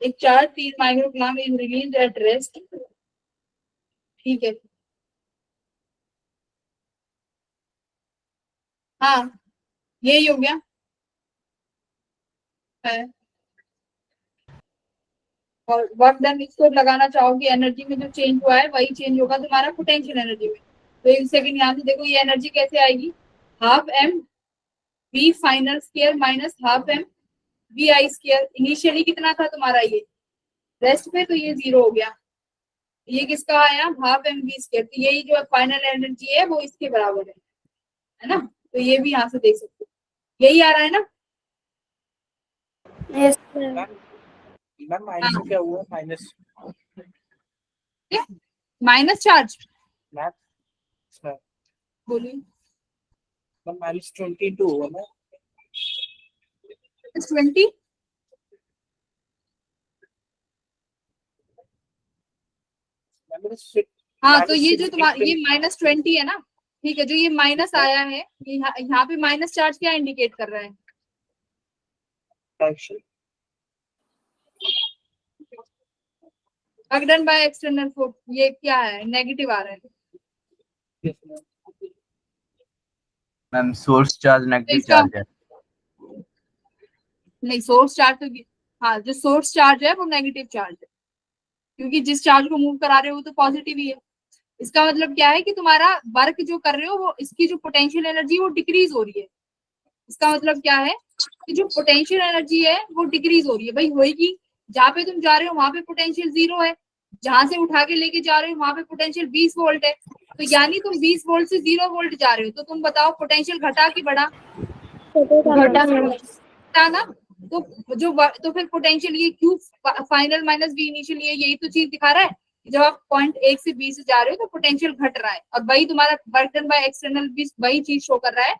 एक charge 3 microgram is release at rest, ठीक है। हाँ, यही हो गया है। और वर्क डन इसको लगाना चाहोगे, एनर्जी में जो चेंज हुआ है वही चेंज होगा तुम्हारा पोटेंशियल एनर्जी में। तो एक सेकंड यहाँ से देखो, ये एनर्जी कैसे आएगी? Half M V final square minus half M V I square. Initially कितना था तुम्हारा ये रेस्ट पे, तो ये 0 हो गया। ये किसका आया? Half M V square. तो यही जो फाइनल एनर्जी है वो इसके बराबर है ना। तो ये भी यहाँ से देख सकते हो, यही आ रहा है ना। यस मैम माइनस से क्या हुआ? माइनस माइनस चार्ज मैम बोलिए। माइनस 22 हुआ ना? 20। हाँ, तो ये जो तुम्हारा ये -20 है ना, ठीक है। जो ये माइनस आया है, ये यहाँ पे माइनस चार्ज क्या इंडिकेट कर रहा है? Work done by external force. ये क्या है? नेगेटिव आ रहा है। मैम सोर्स चार्ज नेगेटिव इसका चार्ज है। नहीं, सोर्स चार्ज तो हाँ, जो सोर्स चार्ज है वो नेगेटिव चार्ज है, क्योंकि जिस चार्ज को मूव करा रहे हो वो तो पॉजिटिव ही है। इसका मतलब क्या है कि तुम्हारा वर्क जो कर रहे हो वो, इसकी जो पोटेंशियल एनर्जी वो डिक्रीज हो रही है। इसका मतलब क्या है कि जो पोटेंशियल एनर्जी है वो डिक्रीज हो रही है। भाई होगी, जहाँ पे तुम जा रहे हो वहां पे पोटेंशियल 0 है, जहां से उठा के लेके जा रहे हो वहां पे पोटेंशियल 20 वोल्ट है। तो यानी तुम 20 वोल्ट से 0 वोल्ट जा रहे हो, तो तुम बताओ पोटेंशियल घटा कि बढ़ा? घटा ना। तो तो फिर पोटेंशियल ये Q final minus V initial, यही तो चीज दिखा रहा है कि जब आप पॉइंट 1 से बी से जा रहे हो तो पोटेंशियल घट रहा है। और वही तुम्हारा वर्क डन बाय एक्सटर्नल भी वही चीज शो कर रहा है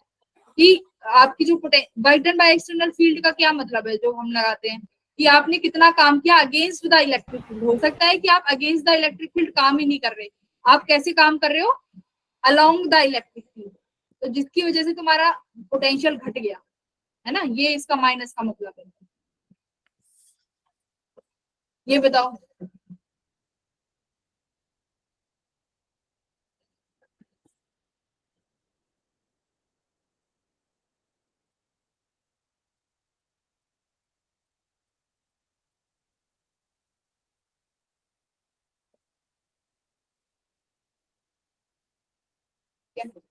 कि आपकी जो work done by external field का क्या मतलब है, जो हम लगाते हैं कि आपने कितना काम किया अगेंस्ट द इलेक्ट्रिक फील्ड। हो सकता है कि आप अगेंस्ट द इलेक्ट्रिक फील्ड काम ही नहीं कर रहे, आप कैसे काम कर रहे हो? अलोंग द इलेक्ट्रिक फील्ड, तो जिसकी वजह से तुम्हारा पोटेंशियल घट गया, है ना। ये इसका माइनस का मतलब है। ये बताओ।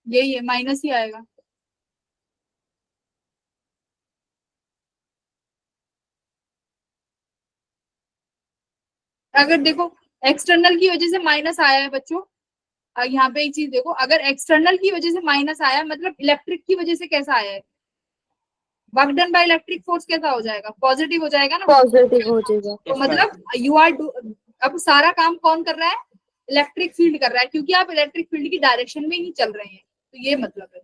यही है, माइनस ही आएगा। अगर देखो एक्सटर्नल की वजह से माइनस आया है बच्चों, यहाँ पे एक चीज देखो, अगर एक्सटर्नल की वजह से माइनस आया मतलब इलेक्ट्रिक की वजह से कैसा आया है? Work done by electric force कैसा हो जाएगा? पॉजिटिव हो जाएगा ना। पॉजिटिव हो जाएगा। तो मतलब यू आर अब सारा काम कौन कर रहा है? इलेक्ट्रिक फील्ड कर रहा है, क्योंकि आप इलेक्ट्रिक फील्ड की डायरेक्शन में ही चल रहे हैं। तो ये मतलब है,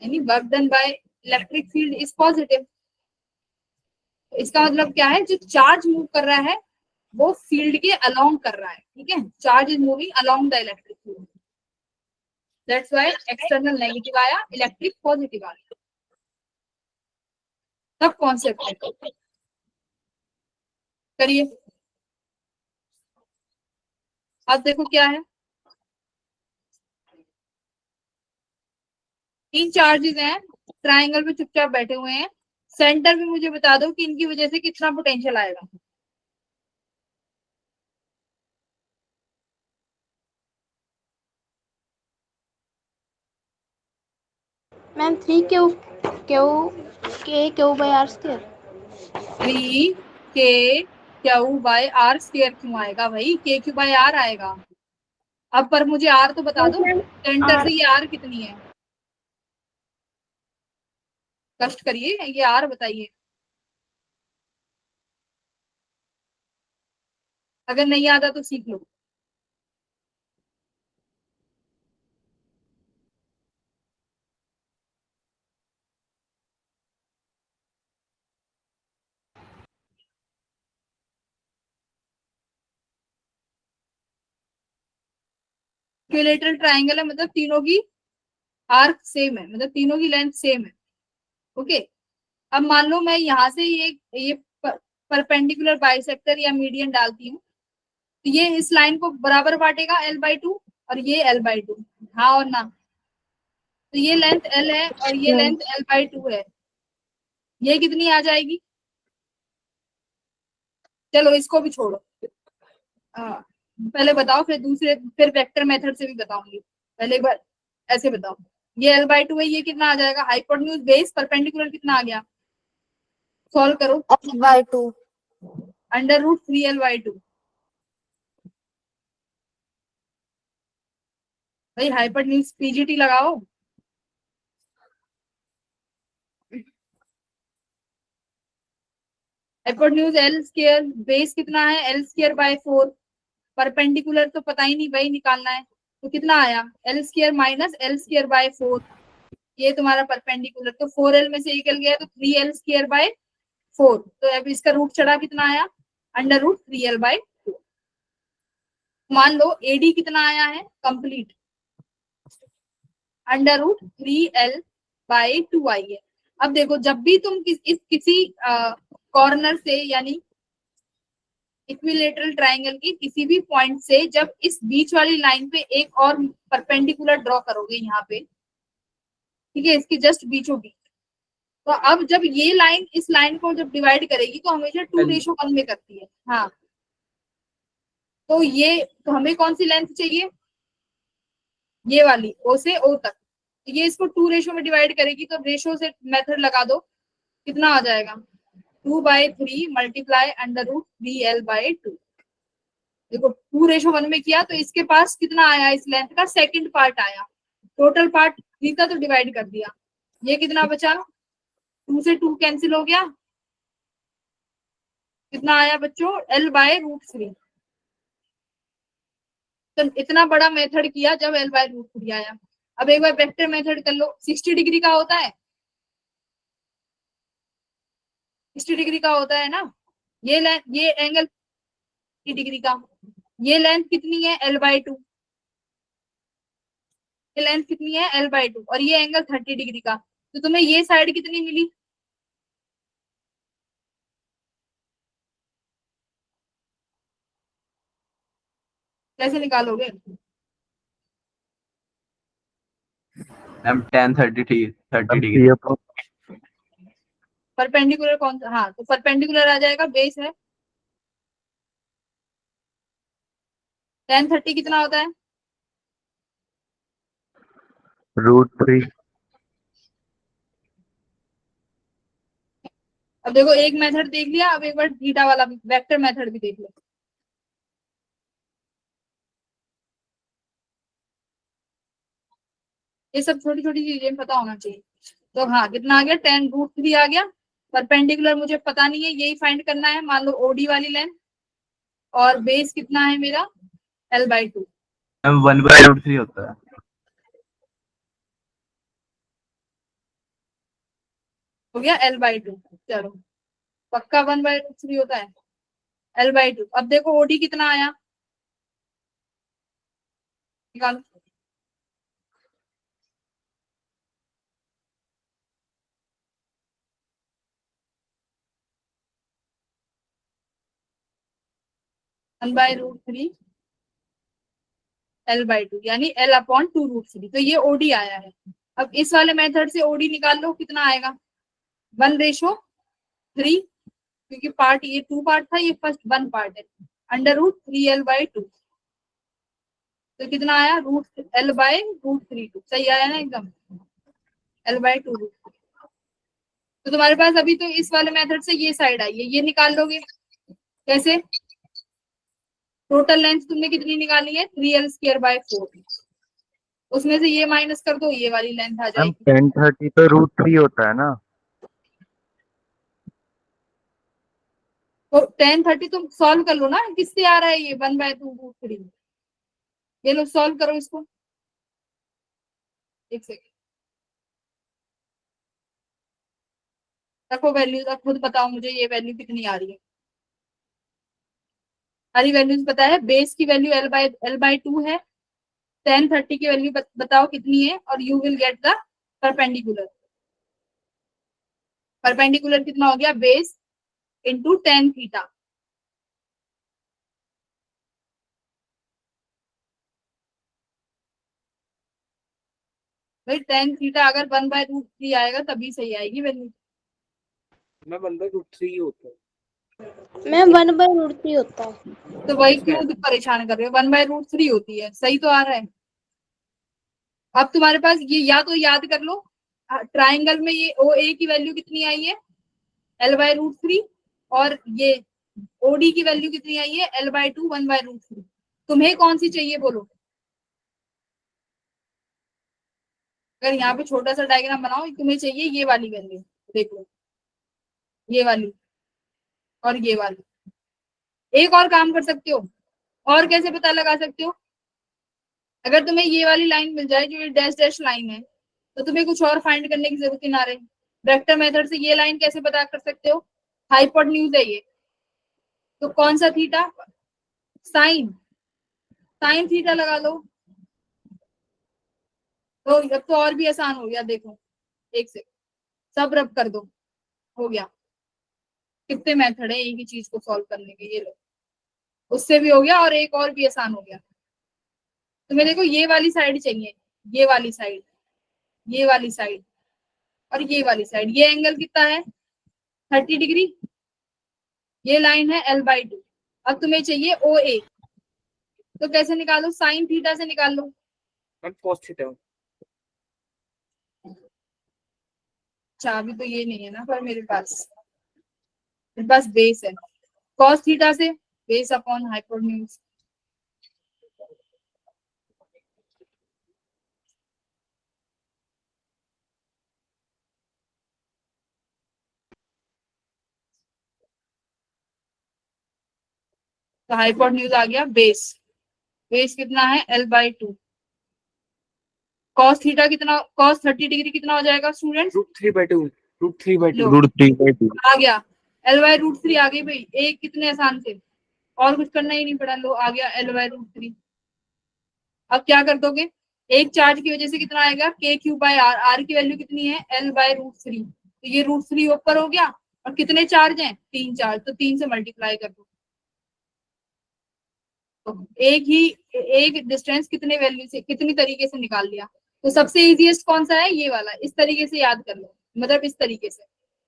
यानी work done by electric field is positive. इसका मतलब क्या है? जो चार्ज मूव कर रहा है वो फील्ड के अलोंग कर रहा है, ठीक है। Charge is moving along the electric field, that's why external negative आया, इलेक्ट्रिक पॉजिटिव आया। सब कॉन्सेप्ट है, करिए। अब देखो क्या है, तीन चार्जेस हैं, ट्राइंगल पे चुपचाप बैठे हुए हैं, सेंटर में मुझे बता दो कि इनकी वजह से कितना पोटेंशियल आएगा। Ma'am 3 Q by R square. 3 k Q/r² क्यों आएगा भाई? KQ/r आएगा। अब पर मुझे आर तो बता दो, सेंटर से ये आर कितनी है, कष्ट करिए, ये आर बताइए। अगर नहीं आता तो सीख लो। इक्विलेटरल ट्राइंगल है, मतलब तीनों की आर्क सेम है, मतलब तीनों की लेंथ सेम है। ओके, अब मान लो मैं यहाँ से ये परपेंडिकुलर बाइसेक्टर या मीडियन डालती हूँ, तो ये इस लाइन को बराबर बांटेगा L/2, और ये L/2, हाँ और ना? तो ये लेंथ L है और ये लेंथ L/2 है, ये कितनी आ जाएगी? चलो इसको भी छोड़ो, हाँ, पहले बताओ, फिर वेक्टर मेथड से भी बताऊंगी। पहले एक बार ऐसे बताओ, ये L/2 है, ये कितना आ जाएगा? हाइपोटेन्यूज बेस परपेंडिकुलर कितना आ गया? सॉल्व करो। L/2। √3L/2। भाई हाइपोटेन्यूज PGT लगाओ। हाइपोटेन्यूज L² बेस कितना है? L²/4। परपेंडिकुलर तो पता ही नहीं भाई, निकालना है, तो कितना आया? L² minus L²/4। ये तुम्हारा परपेंडिकुलर, तो 4L में से निकल गया, तो 3L²/4। तो अब इसका रूट चढ़ा, कितना आया? √3L/2। मान लो AD कितना आया है कंप्लीट? √3L/2 आई है। अब देखो, जब भी तुम किसी कॉर्नर से, यानी इक्विलेटरल ट्राइंगल की किसी भी पॉइंट से, जब इस बीच वाली लाइन पे एक और परपेंडिकुलर ड्रॉ करोगे यहाँ पे, ठीक है, इसकी जस्ट बीचों बीच, तो अब जब ये लाइन इस लाइन को जब डिवाइड करेगी तो हमेशा 2:1 में करती है। हाँ, तो हमें कौन सी लेंथ चाहिए? ये वाली, O से O तक। तो ये इसको 2 रेशो में डिवाइड करेगी, तो रेशो से मेथड लगा दो, कितना आ जाएगा? 2/3 मल्टीप्लाई √3L/2। देखो 2:1 में किया, तो इसके पास कितना आया? इस लेंथ का सेकंड पार्ट आया, टोटल पार्ट 3 का तो डिवाइड कर दिया, ये कितना बचा? 2 से 2 कैंसिल हो गया, कितना आया बच्चों? L/√3। तो इतना बड़ा मेथड किया जब L/√3 आया। अब एक बार वेक्टर मेथड कर लो, 60 डिग्री का होता है, 60 डिग्री का होता है ना? ये एंगल डिग्री का, ये लेंथ कितनी है? L/2। ये लेंथ कितनी है? L/2, और ये एंगल 30 डिग्री का, तो तुम्हें ये साइड कितनी मिली? कैसे निकालोगे? Ma'am 30 degree. परपेंडिकुलर कौन सा? हाँ, तो परपेंडिकुलर आ जाएगा, बेस है। tan 30 कितना होता है? √3। अब देखो, एक मेथड देख लिया, अब एक बार थीटा वाला वेक्टर मेथड भी देख लो। ये सब छोटी छोटी चीजें पता होना चाहिए। तो हाँ, कितना आ गया? tan√3 आ गया। परपेंडिकुलर मुझे पता नहीं है, यही फाइंड करना है। मान लो OD वाली लेंथ, और बेस कितना है मेरा? L/2। मैम 1/√3 होता है। हो गया L/2। चलो, पक्का 1/√3 होता है L/2। अब देखो OD कितना आया, निकालो। (1/√3 L/2, यानी L/2√3। तो ये OD आया है। अब इस वाले मेथड से ओडी निकाल लो, कितना आएगा 1:3, क्योंकि पार्ट ये 2 पार्ट था, ये फर्स्ट 1 पार्ट है, √3l/2। तो कितना आया √l/√32, सही आया ना एकदम, l/2 तो तुम्हारे पास अभी तो इस वाले मेथड से ये साइड आई है, ये निकाल लोगे कैसे? टोटल लेंथ तुमने कितनी निकाली है 3l²/4, उसमें से ये माइनस कर दो, ये वाली लेंथ आ मैम जाएगी। 1030 तो √3 होता है ना। तो 1030 तुम सॉल्व कर लो ना, किससे आ रहा है ये 1/2√3, ये लो सॉल्व करो इसको, एक सेकेंड रखो वैल्यूज, अब खुद बताओ मुझे ये वैल्यू कितनी आ रही है। सारी वैल्यूज पता है, बेस की वैल्यू l/2 है, 1030 की वैल्यू बताओ कितनी है, और you will get the perpendicular. Perpendicular कितना हो गया, बेस इंटू tan θ। भाई tan θ अगर 1/√3 आएगा तभी सही आएगी वैल्यू। मैं 1/√3 होता है। मैम 1/√3 होता है। तो वही क्यों परेशान कर रहे हो, 1/√3 होती है, सही तो आ रहा है। अब तुम्हारे पास ये या तो याद कर लो, ट्राइंगल में ये ओ ए की वैल्यू कितनी आई है l/√3, और ये ओडी की वैल्यू कितनी आई है l/2 1/√3। तुम्हें कौन सी चाहिए बोलो? अगर यहाँ पे छोटा सा डायग्राम बनाओ, तुम्हें चाहिए ये वाली वैल्यू, देखो ये वाली और ये वाली। एक और काम कर सकते हो, और कैसे पता लगा सकते हो, अगर तुम्हें ये वाली लाइन मिल जाए जो ये डैश डैश लाइन है, तो तुम्हें कुछ और फाइंड करने की जरूरत ही ना रहे। वेक्टर मेथड से ये लाइन कैसे पता कर सकते हो, हाइपोटेन्यूज है ये, तो कौन सा थीटा, साइन साइन थीटा लगा लो। तो अब तो और भी आसान हो गया, देखो एक से सब रब कर दो, हो गया। कितने मेथड है एक ही चीज को सॉल्व करने के, ये लो उससे भी हो गया, और एक और भी आसान हो गया। तुम्हें देखो ये वाली साइड चाहिए, ये वाली साइड, ये वाली साइड और ये वाली साइड, ये एंगल कितना है 30 डिग्री, ये लाइन है l/2। अब तुम्हें चाहिए ओ ए, तो कैसे निकालो, साइन थीटा से निकाल लो। मैं cos थीटा। अच्छा अभी तो ये नहीं है ना, पर मेरे पास बेस है, कॉस थीटा से बेस अपॉन हाइपोटेन्यूज। तो हाइपोटेन्यूज आ गया बेस, बेस कितना है l/2, कॉस थीटा कितना, कॉस 30 डिग्री कितना हो जाएगा स्टूडेंट्स, √3/2 √3/2 लो √3/2। आ गया l/√3 आ गई भाई, एक कितने आसान से, और कुछ करना ही नहीं पड़ा, लो आ गया l/√3। अब क्या कर दोगे, एक चार्ज की वजह से कितना आएगा k³ r की वैल्यू कितनी है l/√3, तो ये √3 ऊपर हो गया, और कितने चार्ज हैं 3 चार्ज, तो 3 से मल्टीप्लाई कर दो। तो एक डिस्टेंस कितने वैल्यू से कितनी तरीके से निकाल लिया। तो सबसे इजीएस्ट कौन सा है, ये वाला, इस तरीके से याद कर लो, मतलब इस तरीके से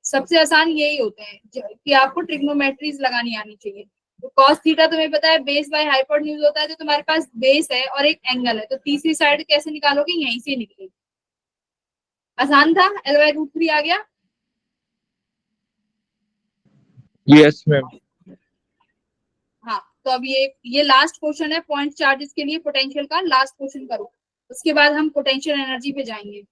सबसे आसान यही होते हैं कि आपको ट्रिग्नोमेट्रीज लगानी आनी चाहिए। तो कॉस थीटा तुम्हें पता है बेस बाय हाइपोटेन्यूज होता है, तो तुम्हारे पास बेस है और एक एंगल है, तो तीसरी साइड कैसे निकालोगे, यहीं से निकलेगी। आसान था, l/√3 आ गया। Yes ma'am. हाँ तो अब ये लास्ट क्वेश्चन है पॉइंट चार्जेस के लिए पोटेंशियल का, लास्ट क्वेश्चन करो, उसके बाद हम पोटेंशियल एनर्जी पे जाएंगे।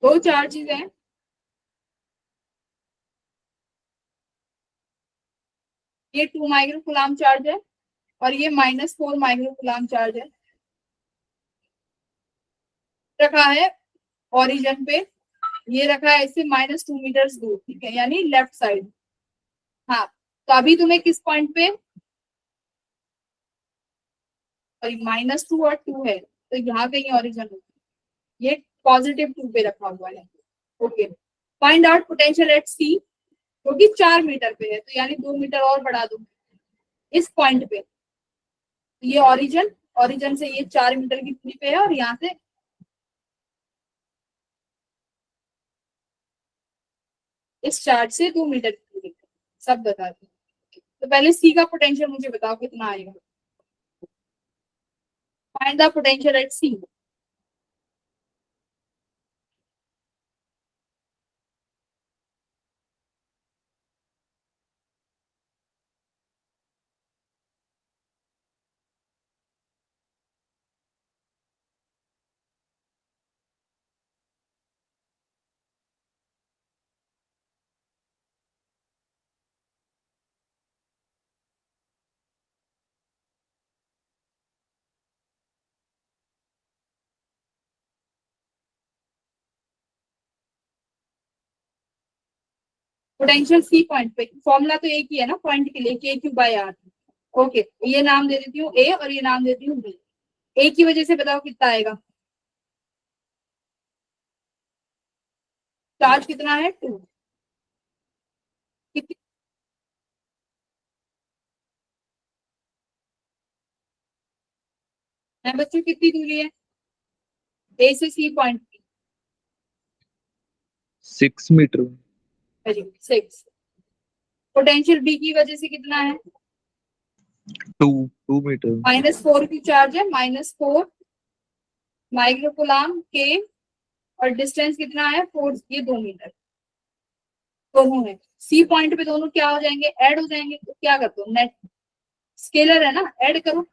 दो चार्जेस हैं, ये 2 माइक्रोकुलाम चार्ज है और ये -4 माइक्रोकुलाम चार्ज है, रखा है ओरिजिन पे, ये रखा है इससे -2 मीटर्स दूर, ठीक है, यानी लेफ्ट साइड। हाँ, तो अभी तुम्हें किस पॉइंट पे, -2 और 2 है तो यहाँ कहीं ओरिजिन होगा, ये +2 पे रखा हुआ है। Okay, find out potential at C, क्योंकि 4 मीटर पे है तो यानी 2 मीटर और बढ़ा दो इस पॉइंट पे। तो ये ओरिजिन से ये 4 मीटर की दूरी पे है और यहाँ से इस चार्ज से 2 मीटर की दूरी पे, सब बता दो। तो पहले सी का पोटेंशियल मुझे बताओ कितना आएगा। Find the potential at C. Potential C point पे, फॉर्मूला तो एक ही है ना पॉइंट के लिए, Q/R। ओके, ये नाम दे देती हूँ ए और ये नाम देती हूँ बी। ए की वजह से बताओ कितना आएगा, चार्ज कितना है 2, कितनी है बच्चों, कितनी दूरी है ए से सी पॉइंट की, 6 meter. 6। पोटेंशियल बी की वजह से कितना है, 2 meter. -4 की चार्ज है, -4 माइक्रोकुलाम के, और डिस्टेंस कितना है 4, ये 2 मीटर दोनों है। सी पॉइंट पे दोनों क्या हो जाएंगे, ऐड हो जाएंगे। तो क्या कर दो, नेट स्केलर है ना, ऐड करो।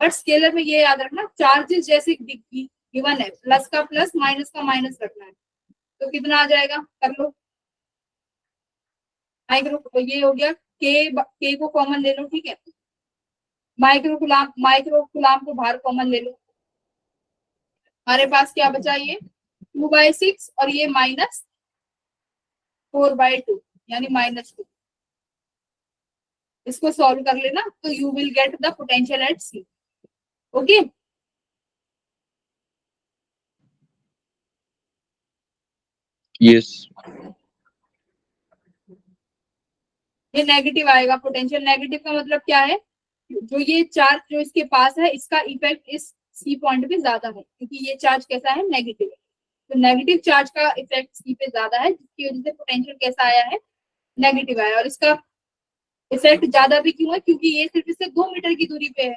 और स्केलर में ये याद रखना, चार्जेस जैसे गिवन है, प्लस का प्लस माइनस का माइनस रखना है। तो कितना आ जाएगा, कर लो। तो ये हो गया, के को कॉमन ले लो, ठीक है, माइक्रोकुलाम को बाहर कॉमन ले लो। हमारे पास क्या बचा, ये 2/6 और ये -4/2 यानी -2। इसको सॉल्व कर लेना तो you will get the potential at C. Okay, Yes. ये नेगेटिव आएगा, पोटेंशियल नेगेटिव का मतलब क्या है, जो ये चार्ज जो इसके पास है इसका इफेक्ट इस सी पॉइंट पे ज्यादा है, क्योंकि ये चार्ज कैसा है, नेगेटिव है। तो नेगेटिव चार्ज का इफेक्ट सी पे ज्यादा है, जिसकी वजह से पोटेंशियल कैसा आया है, नेगेटिव आया। और इसका इफेक्ट ज्यादा भी क्यों है, क्योंकि ये सिर्फ इससे 2 मीटर की दूरी पे है,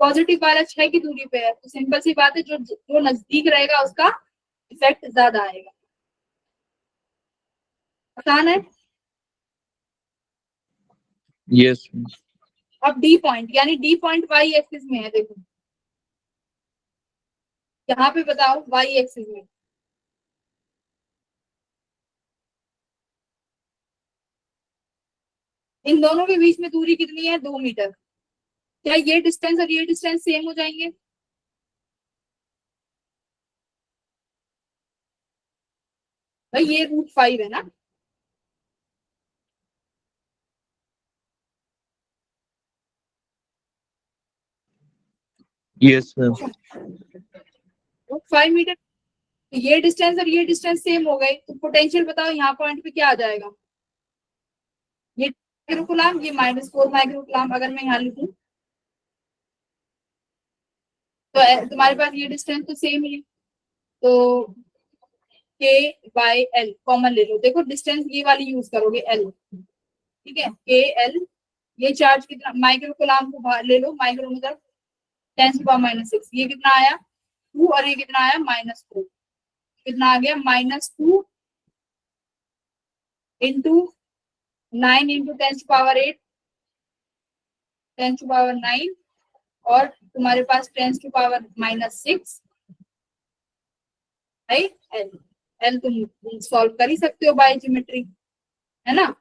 पॉजिटिव वाला 6 की दूरी पे है। तो सिंपल सी बात है, जो नजदीक रहेगा उसका इफेक्ट ज्यादा आएगा। आसान है। Yes. अब डी पॉइंट, यानी डी पॉइंट वाई एक्सिस में है, देखो यहाँ पे बताओ वाई एक्सिस में, इन दोनों के बीच में दूरी कितनी है, 2 मीटर। क्या ये डिस्टेंस और ये डिस्टेंस सेम हो जाएंगे, भाई ये √5 है ना, Yes, ma'am. √5 मीटर। तो ये डिस्टेंस और ये डिस्टेंस सेम हो गए, तो पोटेंशियल बताओ यहाँ पॉइंट पे क्या आ जाएगा, ये माइक्रोकुलाम, ये -4 माइक्रोकुलाम। अगर मैं यहाँ लिखूं तो तुम्हारे पास ये डिस्टेंस तो सेम ही है, तो K/L कॉमन ले लो। देखो डिस्टेंस ये वाली यूज करोगे L, ठीक है, KL। ये चार्ज कितना, माइक्रोकुलाम को बाहर ले लो, माइक्रो मतलब 10⁻⁻⁶। ये कितना आया 2 और ये कितना आया -4। कितना आ गया, -2 इंटू 9 इंटू 10⁻8, 10⁻9, और तुम्हारे पास 10⁻⁻6 राइट। एल तुम सॉल्व कर ही सकते हो बाय ज्योमेट्री, है ना।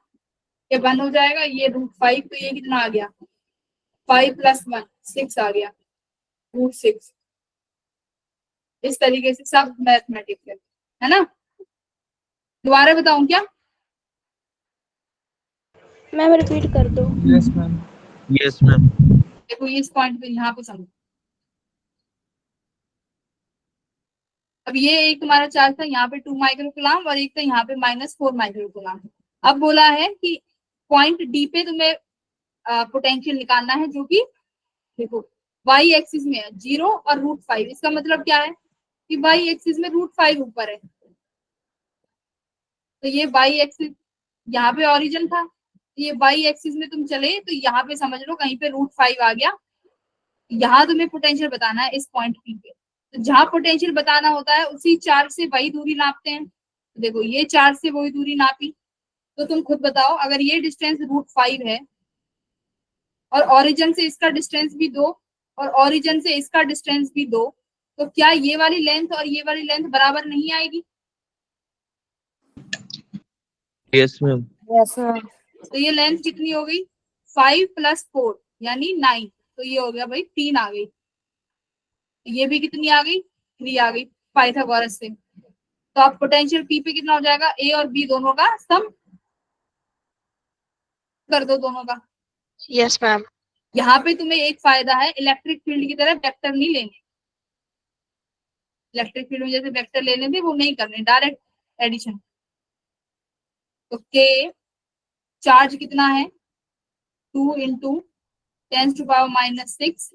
ये 1 हो जाएगा, ये √5, तो ये कितना आ गया 5 + 1 6 आ गया, √6। इस तरीके से सब मैथमेटिक्स है ना। दोबारा बताऊं क्या? मैम रिपीट कर दो। Yes, ma'am. Yes, ma'am. देखो ये इस पॉइंट पे यहाँ पे समझो। अब ये एक तुम्हारा चार्ज था यहाँ पे 2 माइक्रोकुलाम और एक था यहाँ पे -4 माइक्रोकुलाम। अब बोला है कि पॉइंट डी पे तुम्हें पोटेंशियल निकालना है, जो कि देखो y एक्सिस में है 0 और √5। इसका मतलब क्या है कि y एक्सिस में √5 ऊपर है, तो ये y एक्सिस यहाँ पे ओरिजिन था, तो ये y एक्सिस में तुम चले तो यहाँ पे समझ लो कहीं पे √5 आ गया। यहाँ तुम्हें पोटेंशियल बताना है इस पॉइंट पी पे, तो जहां पोटेंशियल बताना होता है उसी चार्ज से वही दूरी नापते हैं। तो देखो ये चार्ज से वही दूरी नापी, तो तुम खुद बताओ अगर ये डिस्टेंस √5 है और ओरिजिन से इसका डिस्टेंस भी 2 और ओरिजिन से इसका डिस्टेंस भी 2, तो क्या ये वाली लेंथ और ये वाली लेंथ बराबर नहीं आएगी? Yes, ma'am. Yes ma'am. तो ये लेंथ कितनी हो गई 5 + 4 यानी 9, तो ये हो गया भाई 3 आ गई। ये भी कितनी आ गई 3 आ गई पाइथागोरस से। तो अब पोटेंशियल पी पे कितना हो जाएगा, ए और बी दोनों का सम कर दो दोनों का। Yes ma'am. यहाँ पे तुम्हें एक फायदा है, इलेक्ट्रिक फील्ड की तरह वेक्टर नहीं लेंगे। इलेक्ट्रिक फील्ड में जैसे वेक्टर लेने थे वो नहीं करने, डायरेक्ट एडिशन। तो के चार्ज कितना है 2 × 10⁻⁻6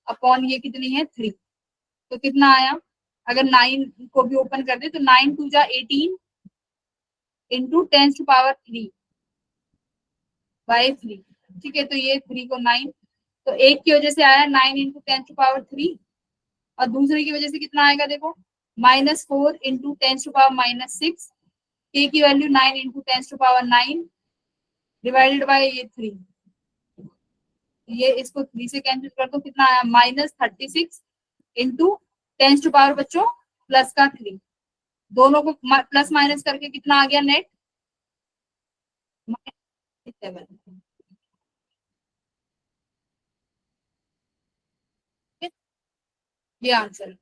अपॉन ये कितनी है 3, तो कितना आया? अगर 9 को भी ओपन कर दे तो 9 × 2 = 18 × 10⁻3/3। ठीक है, तो ये 3 को 9, तो एक की वजह से आया 9 × 10⁻3 और दूसरे की वजह से कितना आएगा देखो -4 × 10⁻6, के की वैल्यू 9 × 10⁻9 डिवाइडेड बाय ये 3। ये इसको 3 से कैंसिल कर दो, कितना आया -36 × 10⁻, बच्चों प्लस का 3, दोनों को प्लस माइनस करके कितना आ गया नेट 7। ये आंसर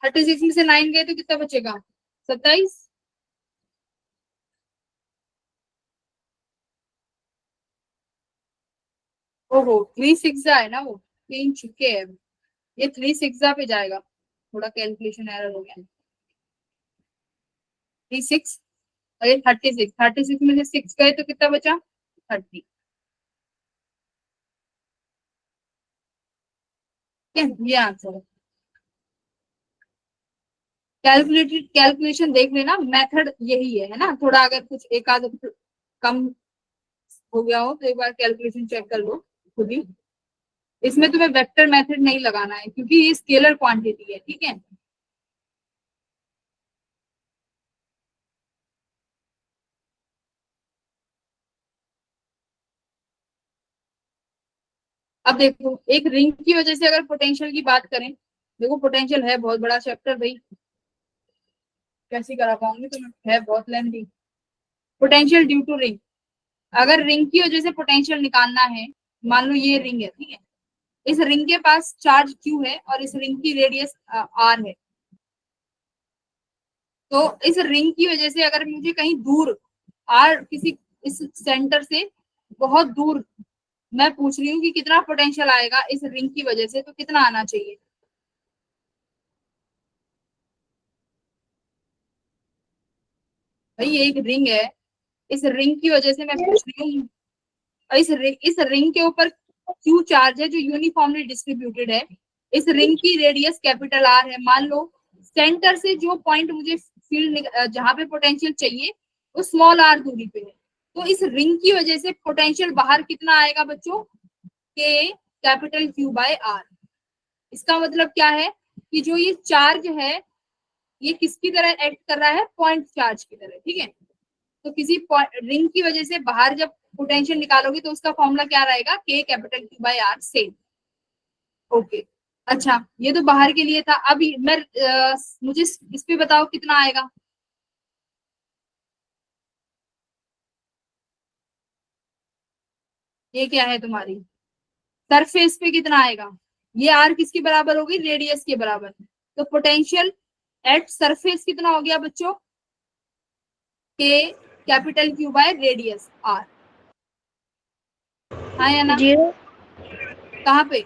36 में से 9 गए तो कितना बचेगा 27। ओहो 3 6 है ना, वो 3 चुके हैं, ये 3 6 पे जाएगा, थोड़ा कैलकुलेशन एरर हो गया। 3 6 और ये 36 में से 6 गए तो कितना बचा 30। ये आंसर है। कैलकुलेशन देख लेना, मेथड यही है ना, थोड़ा अगर कुछ एक आध कम हो गया हो तो एक बार कैलकुलेशन चेक कर लो खुद ही। इसमें तुम्हें वेक्टर मेथड नहीं लगाना है क्योंकि ये स्केलर क्वांटिटी है, ठीक है। अब देखो एक रिंग की वजह से अगर पोटेंशियल की बात करें, देखो पोटेंशियल है बहुत बड़ा चैप्टर भाई, कैसे करा पाऊंगी तो है बहुत lengthy. Potential due to ring, अगर रिंग की वजह से पोटेंशियल निकालना है, मान लो ये रिंग है, ठीक है, इस रिंग के पास चार्ज Q है और इस रिंग की रेडियस R है, तो इस रिंग की वजह से अगर मुझे कहीं दूर R किसी इस सेंटर से बहुत दूर मैं पूछ रही हूँ कि कितना पोटेंशियल आएगा इस रिंग की वजह से, तो कितना आना चाहिए? भाई ये एक रिंग है, इस रिंग की वजह से मैं पूछ रही हूँ, और इस रिंग के ऊपर Q चार्ज है जो यूनिफॉर्मली डिस्ट्रीब्यूटेड है, इस रिंग की रेडियस कैपिटल R है। मान लो सेंटर से जो पॉइंट मुझे फील्ड जहां पे पोटेंशियल चाहिए वो स्मॉल r दूरी पे है, तो इस रिंग की वजह से पोटेंशियल बाहर कितना आएगा बच्चों K कैपिटल Q/R। इसका मतलब क्या है कि जो ये चार्ज है ये किसकी तरह एक्ट कर रहा है, पॉइंट चार्ज की तरह, ठीक है। तो किसी रिंग की वजह से बाहर जब पोटेंशियल निकालोगे तो उसका फॉर्मूला क्या रहेगा, K capital Q/R same. Okay अच्छा, ये तो बाहर के लिए था। अब मैं मुझे इस पे बताओ कितना आएगा। ये क्या है तुम्हारी सरफेस पे कितना आएगा, ये आर किसके बराबर होगी, रेडियस के बराबर। तो पोटेंशियल एट सरफेस कितना हो गया बच्चों, K capital Q by radius R. हाँ या ना, 0। कहाँ पे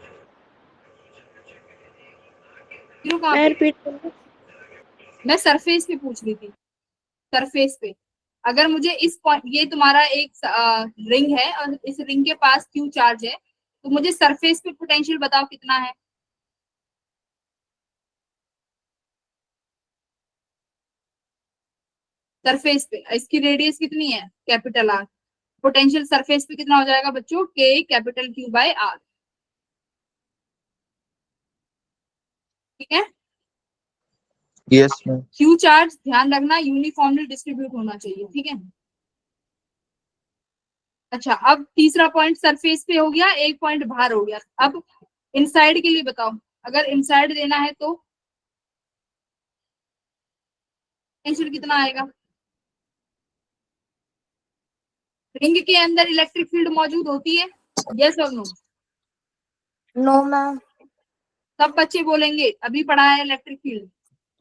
जीरो, कहाँ मैं पे, रिपीट कर दूं? मैं सरफेस पे पूछ रही थी, सरफेस पे। अगर मुझे इस ये तुम्हारा एक रिंग है और इस रिंग के पास क्यू चार्ज है, तो मुझे सरफेस पे पोटेंशियल बताओ कितना है। सरफेस पे इसकी रेडियस कितनी है, कैपिटल आर। पोटेंशियल सरफेस पे कितना हो जाएगा बच्चों, K capital Q by are. ठीक है, Yes, ma'am. क्यू चार्ज ध्यान रखना यूनिफॉर्मली डिस्ट्रीब्यूट होना चाहिए, ठीक है। अच्छा, अब तीसरा पॉइंट सरफेस पे हो गया, एक पॉइंट बाहर हो गया। अब इनसाइड के लिए बताओ, अगर इनसाइड देना है तो पोटेंशियल कितना आएगा। रिंग के अंदर इलेक्ट्रिक फील्ड मौजूद होती है, यस और नो। No ma'am. सब बच्चे बोलेंगे अभी पढ़ाया है इलेक्ट्रिक फील्ड,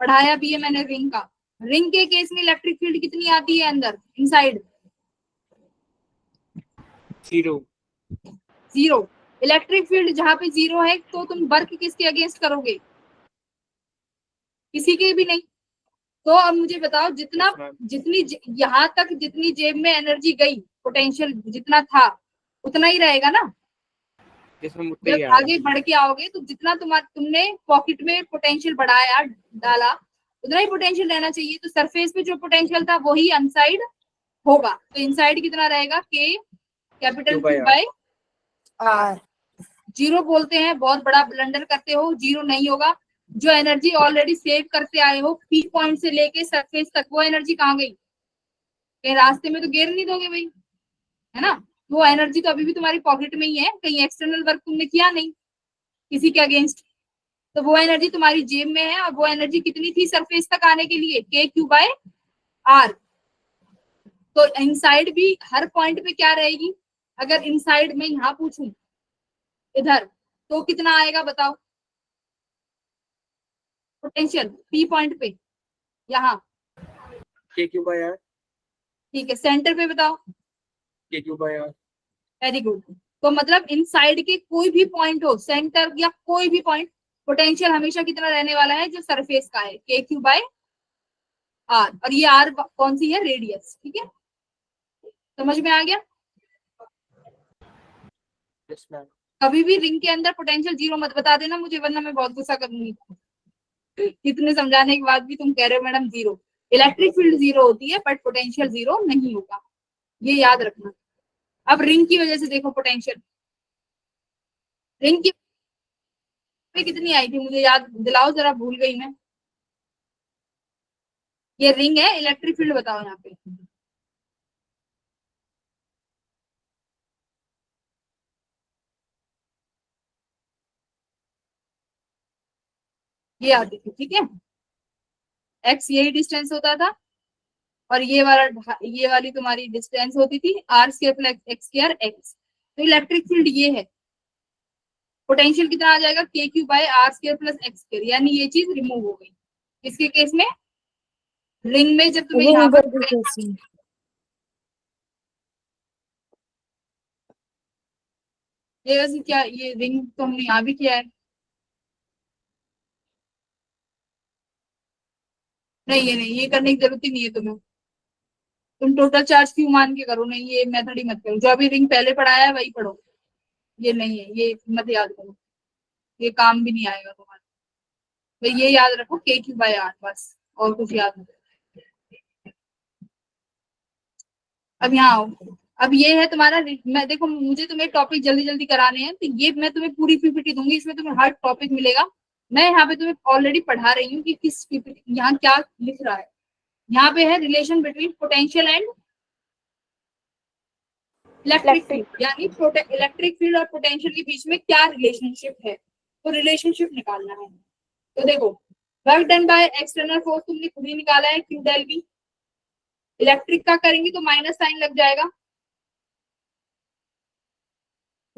पढ़ाया भी है मैंने रिंग का। रिंग के केस में इलेक्ट्रिक फील्ड कितनी आती है अंदर इनसाइड, 0। जीरो। इलेक्ट्रिक फील्ड जहां पे जीरो है तो तुम वर्क किसके अगेंस्ट करोगे, किसी के भी नहीं। तो अब मुझे बताओ जितना Yes, ma'am. जितनी यहाँ तक जितनी जेब में एनर्जी गई, पोटेंशियल जितना था उतना ही रहेगा ना। इसमें मुद्दे जब ही आ रहा आगे बढ़ के आओगे तो जितना तुमने पॉकेट में पोटेंशियल बढ़ाया डाला, उतना ही पोटेंशियल रहना चाहिए। तो सरफेस पे जो पोटेंशियल था वही अनसाइड होगा। तो इनसाइड कितना रहेगा, K capital Q by Q R. By R. Zero बोलते हैं, बहुत बड़ा ब्लंडर करते हो, जीरो नहीं होगा। जो एनर्जी ऑलरेडी सेव करते आए हो पी पॉइंट से लेके सरफेस तक, वो एनर्जी कहाँ गई, कहीं रास्ते में तो गिर नहीं दोगे भाई, है ना। वो एनर्जी तो अभी भी तुम्हारी पॉकेट में ही है, कहीं एक्सटर्नल वर्क तुमने किया नहीं किसी के अगेंस्ट। तो वो एनर्जी तुम्हारी जेब में है, और वो एनर्जी कितनी थी सरफेस तक आने के लिए, के क्यू बाय आर। तो इनसाइड भी हर पॉइंट पे क्या रहेगी, अगर इनसाइड में यहाँ पूछूं इधर तो कितना आएगा बताओ पोटेंशियल पी पॉइंट पे यहाँ। KQ by R. ठीक है, सेंटर पे बताओ। KQ by R. Very good. तो मतलब इनसाइड के कोई भी पॉइंट हो, सेंटर या कोई भी पॉइंट, पोटेंशियल हमेशा कितना रहने वाला है, जो सरफेस का है, के क्यू बाय आर। और ये आर कौन सी है, रेडियस। ठीक है, समझ में आ गया। Yes, ma'am. कभी भी रिंग के अंदर पोटेंशियल जीरो मत बता देना मुझे, वरना मैं बहुत गुस्सा करूंगी। इतने समझाने के बाद भी तुम कह रहे हो madam zero. Electric field zero होती है बट पोटेंशियल जीरो नहीं होगा, ये याद रखना। अब रिंग की वजह से देखो पोटेंशियल, रिंग की कितनी आई थी मुझे याद दिलाओ जरा, भूल गई मैं। ये रिंग है, इलेक्ट्रिक फील्ड बताओ यहाँ पे। ये आती थी, ठीक है। एक्स यही डिस्टेंस होता था, और ये वाली तुम्हारी डिस्टेंस होती थी R square plus X square X. तो इलेक्ट्रिक फील्ड ये है, पोटेंशियल कितना आ जाएगा, K Q by R square plus X square. यानी ये चीज रिमूव हो गई किसके केस में, रिंग में। जब तुम्हें यहाँ पर ये वैसे क्या, ये रिंग तो हमने यहाँ भी किया है। नहीं ये नहीं, ये करने की जरूरत ही नहीं है तुम्हें, तुम टोटल चार्ज क्यू मान के करो। नहीं ये मेथड ही मत करो, जो अभी रिंग पहले पढ़ाया है वही पढ़ो। ये नहीं है, ये मत याद करो, ये काम भी नहीं आएगा तुम्हारे। तो ये याद रखो के क्यू बाय आर, बस और कुछ याद नहीं। अब यहाँ आओ, अब ये है तुम्हारा, मैं देखो मुझे तुम्हें टॉपिक जल्दी जल्दी कराने हैं, तो ये मैं तुम्हें पूरी पीपीटी दूंगी, इसमें तुम्हें हर टॉपिक मिलेगा। मैं यहाँ पे तुम्हें ऑलरेडी पढ़ा रही हूँ कि किस पीपीटी यहाँ क्या लिख रहा है। यहाँ पे है relation between potential and electric field, यानी इलेक्ट्रिक फील्ड और पोटेंशियल के बीच में क्या रिलेशनशिप है, तो रिलेशनशिप निकालना है। तो देखो, work done by external force तुमने खुद ही निकाला है, क्यू डेल बी। इलेक्ट्रिक का करेंगे तो माइनस साइन लग जाएगा,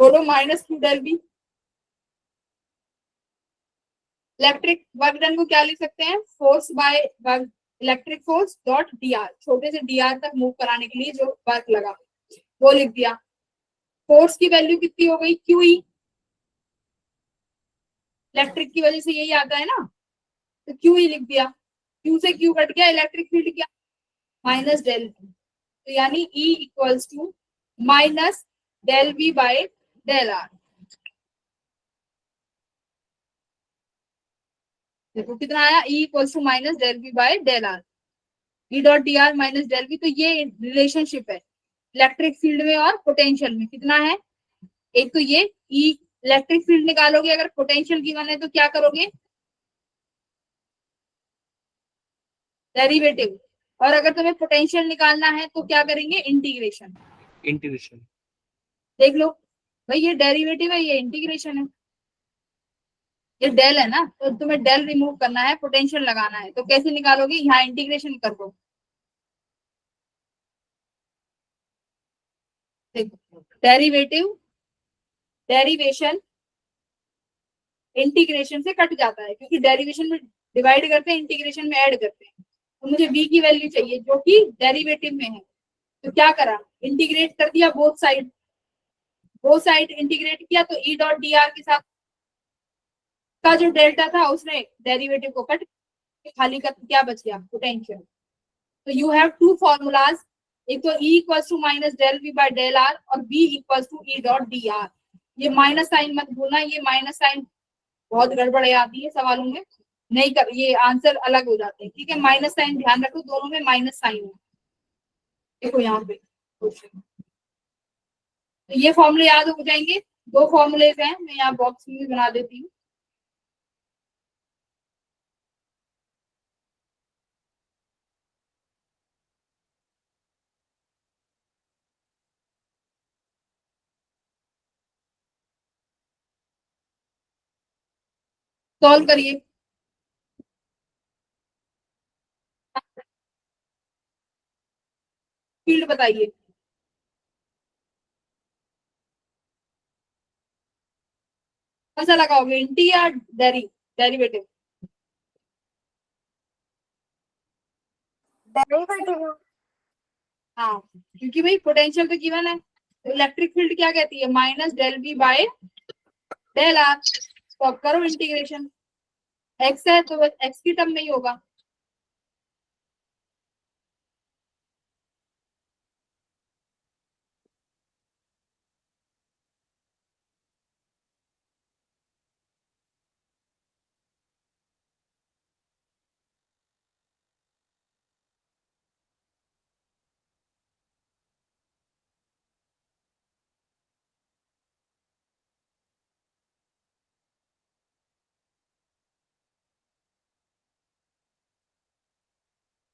बोलो minus Q del B. Electric work done को क्या लिख सकते हैं, force by work, electric force dot D R, छोटे से डी आर तक मूव कराने के लिए जो वर्क लगा वो लिख दिया। फोर्स की वैल्यू कितनी हो गई, क्यू ई, इलेक्ट्रिक की वजह से यही आता है ना, तो क्यू ई लिख दिया। क्यू से क्यू कट गया, इलेक्ट्रिक फील्ड क्या, माइनस डेल वी, तो यानी E equals to minus del V by del R. देखो कितना आया, E equals to minus del V by del R, E dot D R minus del V. तो ये relationship है electric field में और पोटेंशियल में, कितना है, एक तो ये E, इलेक्ट्रिक फील्ड निकालोगे अगर पोटेंशियल गिवन है तो क्या करोगे, डेरिवेटिव, और अगर तुम्हें पोटेंशियल निकालना है तो क्या करेंगे, इंटीग्रेशन। इंटीग्रेशन। देख लो भाई, ये डेरिवेटिव है, ये इंटीग्रेशन है, ये डेल है ना, तो तुम्हें डेल रिमूव करना है, पोटेंशियल लगाना है, तो कैसे निकालोगे, यहाँ इंटीग्रेशन कर दो। देखो डेरिवेटिव, डेरिवेशन इंटीग्रेशन से कट जाता है, क्योंकि डेरिवेशन में डिवाइड करते हैं, इंटीग्रेशन में ऐड करते हैं। तो मुझे v की वैल्यू चाहिए जो कि डेरिवेटिव में है, तो क्या करा, इंटीग्रेट कर दिया both side, both side integrate किया, तो ई डॉट डी आर के साथ का जो डेल्टा था उसने डेरिवेटिव को कट, खाली का क्या बच गया, पोटेंशियल। तो यू हैव टू फॉर्मूलाज, एक तो E equals to minus del V by del R और B equals to E dot D R. ये माइनस साइन मत भूलना, ये माइनस साइन बहुत गड़बड़ आती है सवालों में, नहीं कर, ये आंसर अलग हो जाते हैं, ठीक है, माइनस साइन ध्यान रखो, दोनों में माइनस साइन है। देखो यहाँ पे क्वेश्चन, तो ये फॉर्मूले याद हो जाएंगे, दो फॉर्मूलेज हैं, मैं यहाँ बॉक्स में भी बना देती हूँ। सॉल्व करिए। फील्ड बताइए, कौन सा लगाओगे, इंटी या डेरिवेटिव। डेरिवेटिव। हाँ, क्योंकि भाई पोटेंशियल तो गिवन है, तो इलेक्ट्रिक फील्ड क्या कहती है, minus del B by del R. तो अब करो इंटीग्रेशन, एक्स है तो एक्स की टर्म में ही होगा।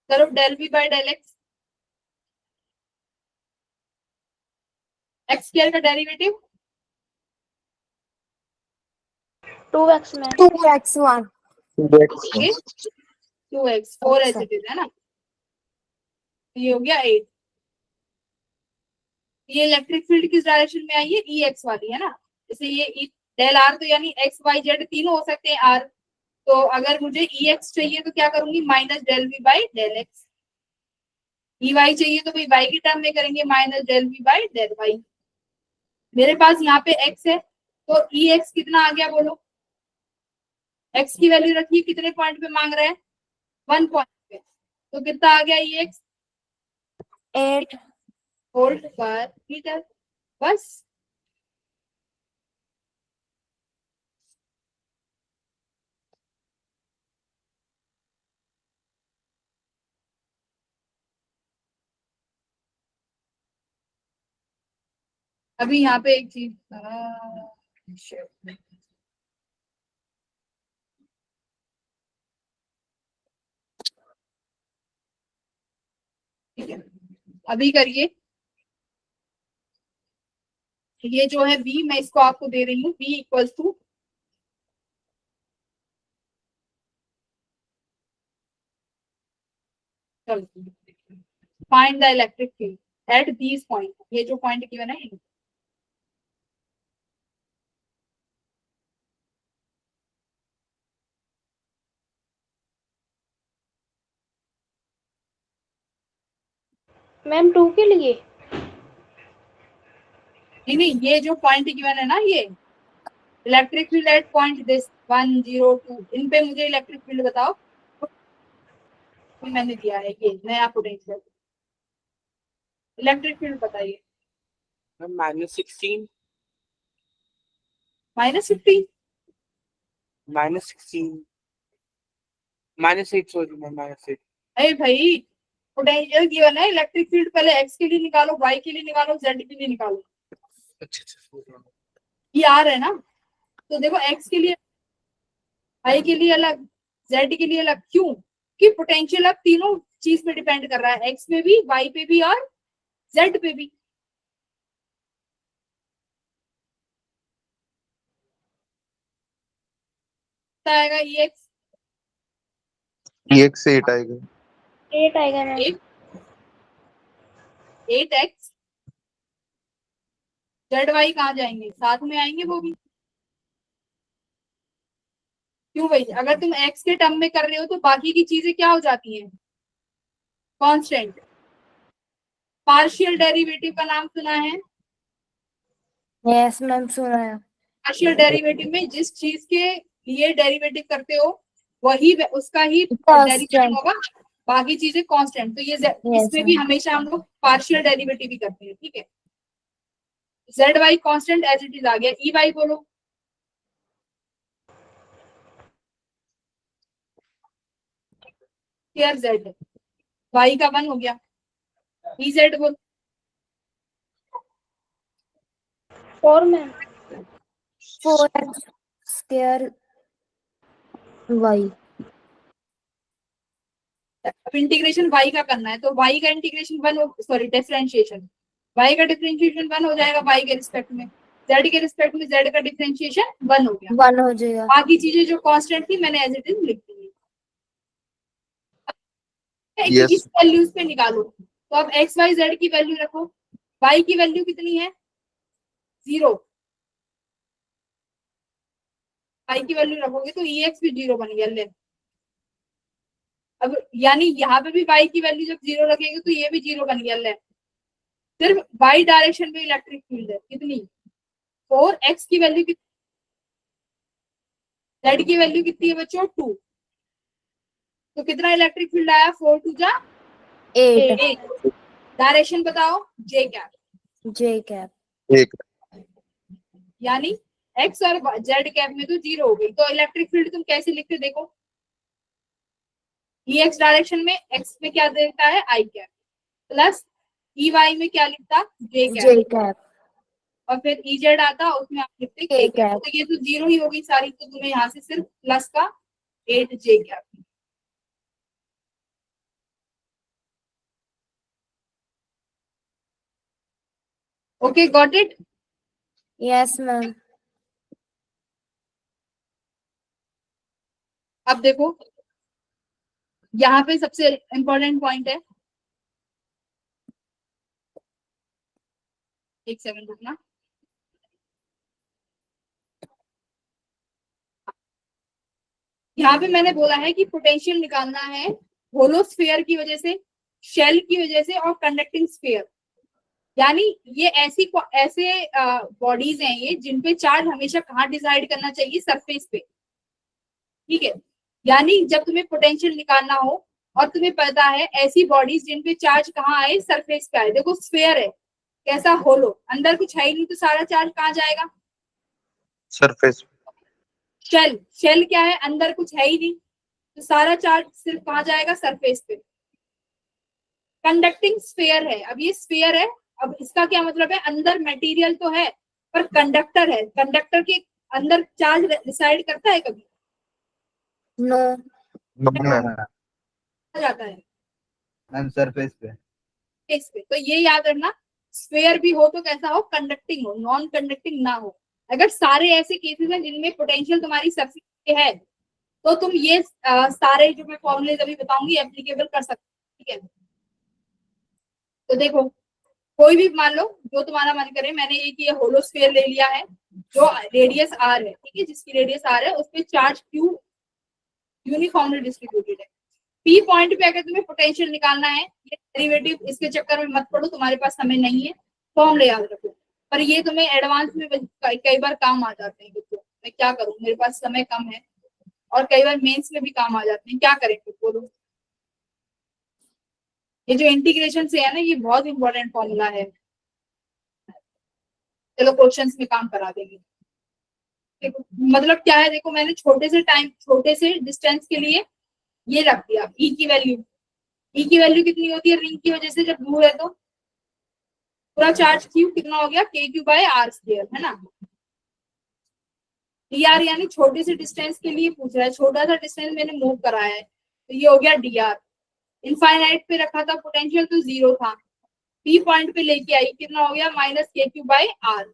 करो del B by del x, x square का derivative 2x ma'am. 2x1। 2x 4 h it is है ना, ये हो गया 8। ये इलेक्ट्रिक फील्ड किस डायरेक्शन में आई है, ई एक्स वाली है ना, जैसे ये डेल आर, तो यानी एक्स वाई जेड तीनों हो सकते हैं आर, तो अगर मुझे ई एक्स चाहिए तो क्या करूंगी, minus del V by del X. E Y चाहिए तो भाई वाई की टर्म में करेंगे, minus del V by del Y. मेरे पास यहाँ पे एक्स है, तो ई एक्स कितना आ गया बोलो, एक्स की वैल्यू रखिए, कितने पॉइंट पे मांग रहा है, 1 पॉइंट पे, तो कितना आ गया ई एक्स, 8 वोल्ट पर मीटर, बस। अभी यहाँ पे एक चीज, ठीक है, अभी करिए, ये जो है बी, मैं इसको आपको दे रही हूँ, B equals to, find the electric field at these point, ये जो पॉइंट गिवन है, मैम 2 के लिए नहीं नहीं, ये जो पॉइंट गिवन है ना, ये electric field eight point this 1 0 2, इन पे मुझे इलेक्ट्रिक फील्ड बताओ। मैंने दिया है ये नया पोटेंशियल, इलेक्ट्रिक फील्ड बताइए। मैम -16 -15, -16 -8 सॉरी मैम -8 अरे भाई पोटेंशियल गिवन है, इलेक्ट्रिक फील्ड पहले एक्स के लिए निकालो, वाई के लिए निकालो, जेड के लिए निकालो। अच्छा अच्छा ये आर है ना, तो देखो एक्स के लिए, वाई के लिए अलग, जेड के लिए अलग। क्यों? कि पोटेंशियल अब तीनों चीज पे डिपेंड कर रहा है, एक्स पे भी, वाई पे भी और जेड पे भी। आएगा ई एक्स, EX से 8 आएगा। 8 आएगा मैम। 8x, जेड वाई कहाँ जाएंगे, साथ में आएंगे वो भी। क्यों भाई? अगर तुम x के टर्म में कर रहे हो तो बाकी की चीजें क्या हो जाती हैं, कांस्टेंट। पार्शियल डेरिवेटिव का नाम सुना है? यस मैम सुना है। पार्शियल डेरिवेटिव में जिस चीज के लिए डेरिवेटिव करते हो वही उसका ही Constant. डेरिवेटिव होगा, बाकी चीजें कांस्टेंट। तो ये इसमें भी हमेशा हम लोग पार्शियल डेरिवेटिव ही करते हैं, ठीक है। Z y constant as it is आ गया। ई वाई बोलो, केयर जेड है, वाई का 1 हो गया। ई जेड बोलो, 4 मैम। 4x square y। अब इंटीग्रेशन वाई का करना है तो वाई का इंटीग्रेशन 1 हो, सॉरी डिफरेंशिएशन, वाई का डिफरेंशिएशन 1 हो जाएगा वाई के रिस्पेक्ट में, जेड के रिस्पेक्ट में जेड का डिफरेंशिएशन 1 हो गया। 1 हो जाएगा। बाकी चीजें जो कांस्टेंट थी मैंने एज इट इज लिख दी है। Yes. इस वैल्यूज पे निकालो, तो अब एक्स वाई जेड की वैल्यू रखो। वाई की वैल्यू कितनी है, 0। वाई की वैल्यू रखोगे तो ई एक्स भी 0 बन गया। ले अब यानी यहाँ पे भी वाई की वैल्यू जब 0 रखेंगे तो ये भी 0 बन गया। ले सिर्फ वाई डायरेक्शन में इलेक्ट्रिक फील्ड है कितनी, 4, एक्स की वैल्यू कितनी, जेड की वैल्यू कितनी है बच्चों, 2। तो कितना इलेक्ट्रिक फील्ड आया, 4 2 जा 8 डायरेक्शन बताओ, जे कैप। j cap. 1 यानी एक्स और जेड कैप में तो 0 हो गई। तो इलेक्ट्रिक फील्ड तुम कैसे लिखते देखो, ई एक्स डायरेक्शन में एक्स में क्या देता है, आई कैप, प्लस ई वाई में क्या लिखता, जे j कैप, कैप। और फिर ई जेड आता उसमें आप लिखते K के कैप। कैप। तो ये तो 0 ही होगी सारी, तो तुम्हें यहाँ से सिर्फ प्लस का 8 j cap. Okay, got it. Yes ma'am. अब देखो यहाँ पे सबसे इंपॉर्टेंट पॉइंट है, एक सेकंड रुकना। यहाँ पे मैंने बोला है कि पोटेंशियल निकालना है होलो स्फीयर की वजह से, शेल की वजह से और कंडक्टिंग स्फीयर। यानी ये ऐसे बॉडीज हैं ये जिनपे चार्ज हमेशा कहाँ डिसाइड करना चाहिए, सरफेस पे, ठीक है। यानी जब तुम्हें पोटेंशियल निकालना हो और तुम्हें पता है ऐसी बॉडीज जिनपे चार्ज कहाँ आए, सरफेस पे आए। देखो स्फीयर है कैसा, होलो, अंदर कुछ है ही नहीं, तो सारा चार्ज कहाँ जाएगा, सरफेस। शेल, शेल क्या है, अंदर कुछ है ही नहीं, तो सारा चार्ज सिर्फ कहाँ जाएगा, सरफेस पे। कंडक्टिंग स्फीयर है, अब ये स्फीयर है, अब इसका क्या मतलब है, अंदर मटेरियल तो है पर कंडक्टर है, कंडक्टर के अंदर चार्ज रिसाइड करता है कभी, नो। जाता है मैम सरफेस पे। फेस पे। तो ये याद रखना, स्फीयर भी हो तो कैसा हो, कंडक्टिंग हो, नॉन कंडक्टिंग ना हो। अगर सारे ऐसे केसेस हैं जिनमें पोटेंशियल तुम्हारी सरफेस पे है तो तुम ये सारे जो मैं फॉर्मूले अभी बताऊंगी एप्लीकेबल कर सकते हो, ठीक है। तो देखो कोई भी मान लो जो तुम्हारा मन करे, मैंने एक ये होलो स्फीयर ले लिया है जो रेडियस r है, ठीक है, जिसकी रेडियस r है, उस पर चार्ज q यूनिफॉर्मली डिस्ट्रीब्यूटेड है। पी पॉइंट पे अगर तुम्हें पोटेंशियल निकालना है, ये डेरिवेटिव इसके चक्कर में मत पड़ो, तुम्हारे पास समय नहीं है, फॉर्मूला याद रखो। पर ये तुम्हें एडवांस में कई बार काम आ जाते हैं। देखो मैं क्या करूं, मेरे पास समय कम है और कई बार मेंस में भी काम आ जाते हैं, क्या करें फिर बोलो। ये जो इंटीग्रेशन से है ना, ये बहुत इंपॉर्टेंट फॉर्मूला है। चलो क्वेश्चंस में काम करा देंगे। देखो मतलब क्या है, देखो मैंने छोटे से डिस्टेंस के लिए ये रख दिया ई की वैल्यू। ई की वैल्यू कितनी होती है रिंग की वजह से, जब दूर है तो पूरा चार्ज क्यू कितना हो गया, के क्यू बाय आर स्क्वायर, है ना। डी आर यानी छोटे से डिस्टेंस के लिए पूछ रहा है, छोटा सा डिस्टेंस मैंने मूव कराया है, तो ये हो गया डी आर। इनफाइनाइट पे रखा था पोटेंशियल तो 0 था, पी पॉइंट पे लेके आई, कितना हो गया माइनस के क्यू बाय आर।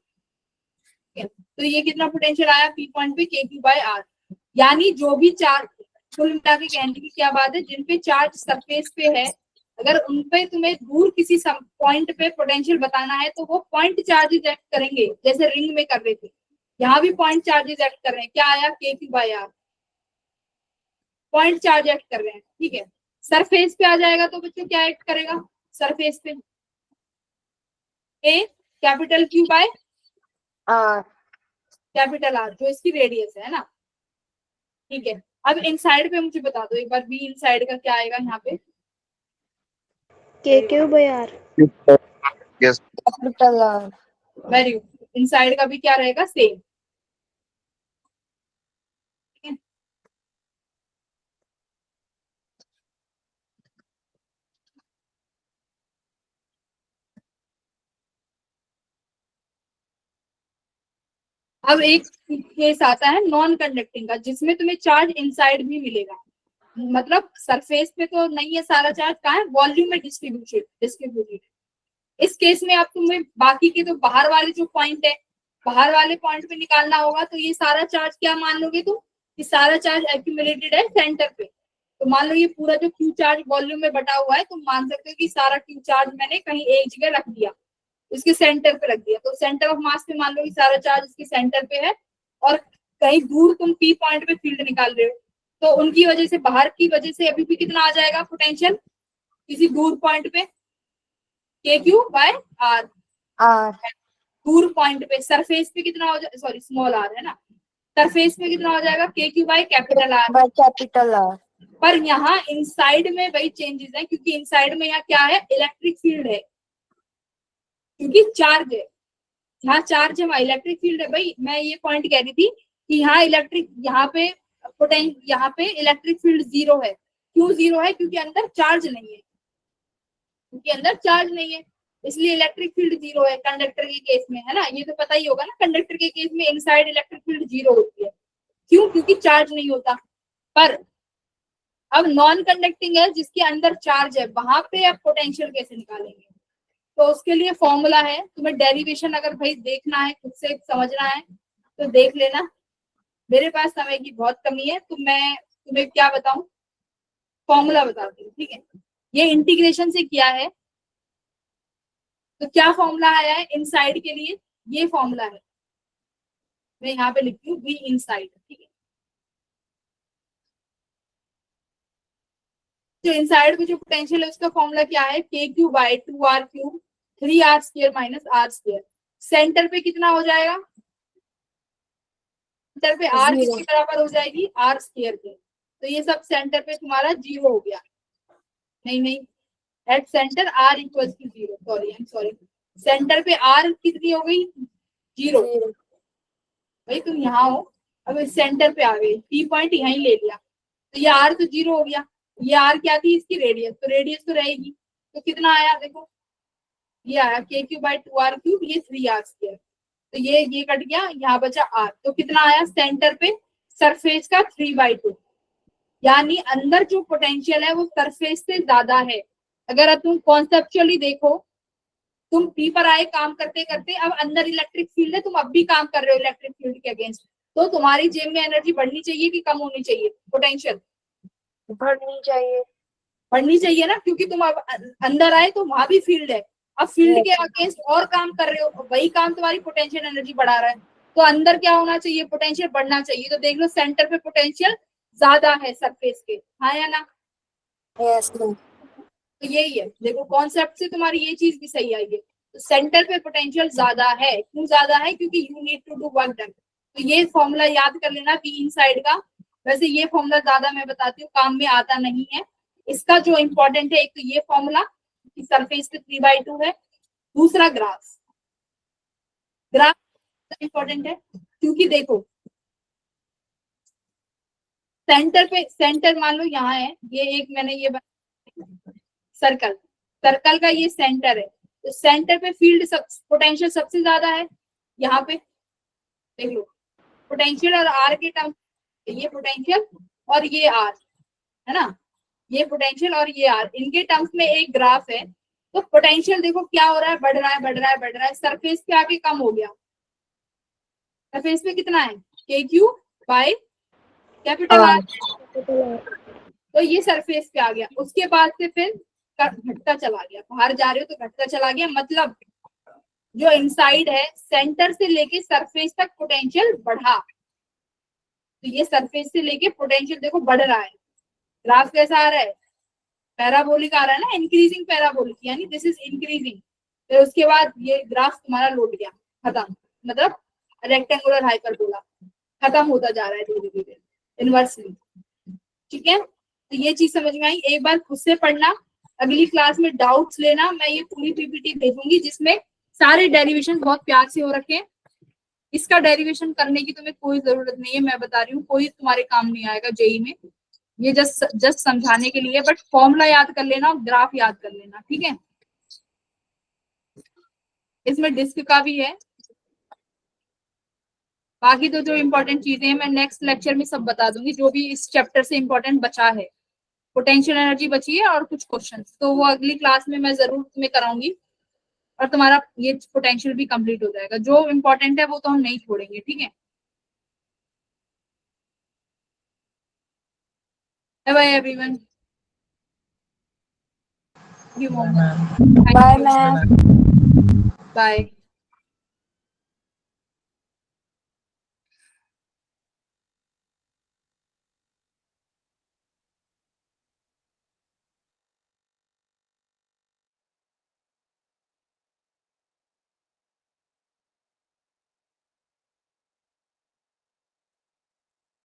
तो ये कितना पोटेंशियल आया पी पॉइंट पे, के क्यू बाय आर। यानी जो भी चार्ज, कुल मिला के कहने की क्या बात है, जिन पे चार्ज सरफेस पे है, अगर उन पे तुम्हें दूर किसी पॉइंट पे पोटेंशियल बताना है तो वो पॉइंट चार्जेस एक्ट करेंगे, जैसे रिंग में कर रहे थे, यहाँ भी पॉइंट चार्जेस एक्ट कर रहे हैं। क्या आया, K Q by R, point charge act कर रहे हैं, ठीक है। सरफेस पे आ जाएगा तो बच्चों क्या एक्ट करेगा सरफेस पे, a capital Q by R, capital R, जो इसकी रेडियस है ना, ठीक है। अब इनसाइड पे मुझे बता दो एक बार, बी इनसाइड का क्या आएगा यहाँ पे, K Q by R. Yes. Capital R. Very good. Inside का भी क्या रहेगा, सेम। अब एक केस आता है नॉन कंडक्टिंग का, जिसमें तुम्हें चार्ज इनसाइड भी मिलेगा, मतलब सरफेस पे तो नहीं है सारा चार्ज, कहाँ है, वॉल्यूम में डिस्ट्रीब्यूटेड। इस केस में अब तुम्हें बाकी के तो बाहर वाले जो पॉइंट है, बाहर वाले पॉइंट पे निकालना होगा, तो ये सारा चार्ज क्या मान लोगे तुम, ये सारा चार्ज एक्यूमुलेटेड है सेंटर पे। तो मान लो ये पूरा जो क्यू चार्ज वॉल्यूम में बटा हुआ है, तुम मान सकते हो कि सारा क्यू चार्ज मैंने कहीं एक जगह रख दिया, इसके सेंटर पे रख दिया, तो सेंटर ऑफ मास पे मान लो कि सारा चार्ज इसके सेंटर पे है, और कहीं दूर तुम पी पॉइंट पे फील्ड निकाल रहे हो, तो उनकी वजह से, बाहर की वजह से अभी भी कितना आ जाएगा पोटेंशियल किसी दूर पॉइंट पे, K Q by are. Are दूर पॉइंट पे सरफेस पे कितना हो जाएगा, सॉरी स्मॉल आर है ना, सरफेस पे कितना हो जाएगा, K Q by capital R. By capital R. पर यहाँ इनसाइड में वही चेंजेस है, क्योंकि इनसाइड में यहाँ क्या है, इलेक्ट्रिक फील्ड है, क्योंकि चार्ज है, यहाँ चार्ज है वहाँ इलेक्ट्रिक फील्ड है। भाई मैं ये पॉइंट कह रही थी कि यहाँ इलेक्ट्रिक, यहाँ पे यहाँ पे इलेक्ट्रिक फील्ड 0 है। क्यों 0 है, क्योंकि अंदर चार्ज नहीं है, इसलिए इलेक्ट्रिक फील्ड 0 है कंडक्टर के केस में, है ना। ये तो पता ही होगा ना, कंडक्टर के केस में इनसाइड इलेक्ट्रिक फील्ड 0 होती है, क्यों, क्योंकि चार्ज नहीं होता। पर अब नॉन कंडक्टिंग है जिसके अंदर चार्ज है, वहां पे आप पोटेंशियल कैसे निकालेंगे, तो उसके लिए फॉर्मूला है। तुम्हें डेरिवेशन अगर भाई देखना है, खुद से समझना है तो देख लेना, मेरे पास समय की बहुत कमी है, तो मैं तुम्हें क्या बताऊं, फॉर्मूला बताती हूँ, ठीक है। ये इंटीग्रेशन से किया है, तो क्या फॉर्मूला आया है इनसाइड के लिए, ये फॉर्मूला है, मैं यहाँ पे लिखती हूँ वी इनसाइड, ठीक है। जो इनसाइड में जो पोटेंशियल है उसका फॉर्मूला क्या है, K Q by 2r cube 3r square minus r square. Centre पे कितना हो जाएगा, सेंटर पे r किसके बराबर हो जाएगी, r स्क्वायर के, तो ये सब सेंटर पे तुम्हारा 0 हो गया, नहीं at centre r equal to 0, sorry centre पे r कितनी हो गई 0। भाई तुम यहाँ हो, अब इस सेंटर पे आ गई, पी पॉइंट यहीं ले लिया, तो ये r तो 0 हो गया, ये r क्या थी, इसकी रेडियस, तो रेडियस तो रहेगी, तो कितना आया देखो, ये आया K Q by 2r cube, ये 3r स्क्वायर, तो ये कट गया, यहाँ बचा r, तो कितना आया सेंटर पे सरफेस का 3/2, यानी अंदर जो पोटेंशियल है वो सरफेस से ज्यादा है। अगर तुम कॉन्सेप्चुअली देखो, तुम पी पर आए काम करते करते, अब अंदर इलेक्ट्रिक फील्ड है, तुम अब भी काम कर रहे हो इलेक्ट्रिक फील्ड के अगेंस्ट, तो तुम्हारी जेब में एनर्जी बढ़नी चाहिए कि कम होनी चाहिए, पोटेंशियल बढ़नी चाहिए, बढ़नी चाहिए ना, क्योंकि तुम अब अंदर आए तो वहां भी फील्ड है, अब फील्ड के अगेंस्ट और काम कर रहे हो, वही काम तुम्हारी पोटेंशियल एनर्जी बढ़ा रहा है, तो अंदर क्या होना चाहिए, पोटेंशियल बढ़ना चाहिए। तो देख लो सेंटर पे पोटेंशियल ज्यादा है सरफेस के, हाँ या ना, यस मैम। तो यही है, देखो कॉन्सेप्ट से तुम्हारी ये चीज भी सही आई है। तो सेंटर पे पोटेंशियल ज्यादा है, क्यों ज्यादा है? क्योंकि you need to do work done. तो ये फॉर्मूला याद कर लेना बी इनसाइड का। वैसे ये फॉर्मूला ज्यादा मैं बताती हूँ काम में आता नहीं है। इसका जो इम्पोर्टेंट है, एक तो ये फॉर्मूला कि सरफेस पे 3/2 है, दूसरा ग्राफ। ग्राफ इम्पोर्टेंट है क्योंकि देखो सेंटर पे, सेंटर मान लो यहाँ है, ये एक मैंने ये सर्कल, सर्कल का ये सेंटर है। तो सेंटर पे फील्ड पोटेंशियल सबसे ज्यादा है। यहाँ पे देख लो पोटेंशियल और आर के टर्म, ये पोटेंशियल और ये आर है ना, ये पोटेंशियल और ये आर, इनके टर्म्स में एक ग्राफ है। तो पोटेंशियल देखो क्या हो रहा है, बढ़ रहा है बढ़ रहा है बढ़ रहा है, सरफेस पे आके कम हो गया। सरफेस पे कितना है, K Q by capital are. तो ये सरफेस पे आ गया, उसके बाद से फिर घटता चला गया, बाहर जा रहे हो तो घटता चला गया। मतलब जो इनसाइड है सेंटर से लेके सरफेस तक पोटेंशियल बढ़ा। तो ये सरफेस से लेके पोटेंशियल देखो बढ़ रहा है। ग्राफ कैसा आ रहा है, पैराबोलिक आ रहा है ना, इंक्रीजिंग पैराबोलिक, यानी दिस इज इंक्रीजिंग। फिर उसके बाद ये ग्राफ तुम्हारा लौट गया, खत्म, मतलब रेक्टेंगुलर हाइपरबोला खत्म होता जा रहा है धीरे धीरे इनवर्सली। ठीक है, तो ये चीज समझ में आई। एक बार खुद से पढ़ना, अगली क्लास में डाउट्स लेना। मैं ये पूरी पीपीटी भेजूंगी जिसमें सारे डेरिवेशन बहुत प्यार से हो रखे हैं। इसका डेरिवेशन करने की तुम्हें कोई जरूरत नहीं है, मैं बता रही हूँ, कोई तुम्हारे काम नहीं आएगा जेई में। ये जस्ट समझाने के लिए, बट फॉर्मूला याद कर लेना और ग्राफ याद कर लेना। ठीक है, इसमें डिस्क का भी है। बाकी तो जो इम्पोर्टेंट चीजें हैं मैं नेक्स्ट लेक्चर में सब बता दूंगी, जो भी इस चैप्टर से इम्पोर्टेंट बचा है। पोटेंशियल एनर्जी बची है और कुछ क्वेश्चंस, तो वो अगली क्लास में मैं जरूर तुम्हें कराऊंगी और तुम्हारा ये पोटेंशियल भी कंप्लीट हो जाएगा। जो इम्पोर्टेंट है वो तो हम नहीं छोड़ेंगे। ठीक है, bye everyone. Bye ma'am. Bye.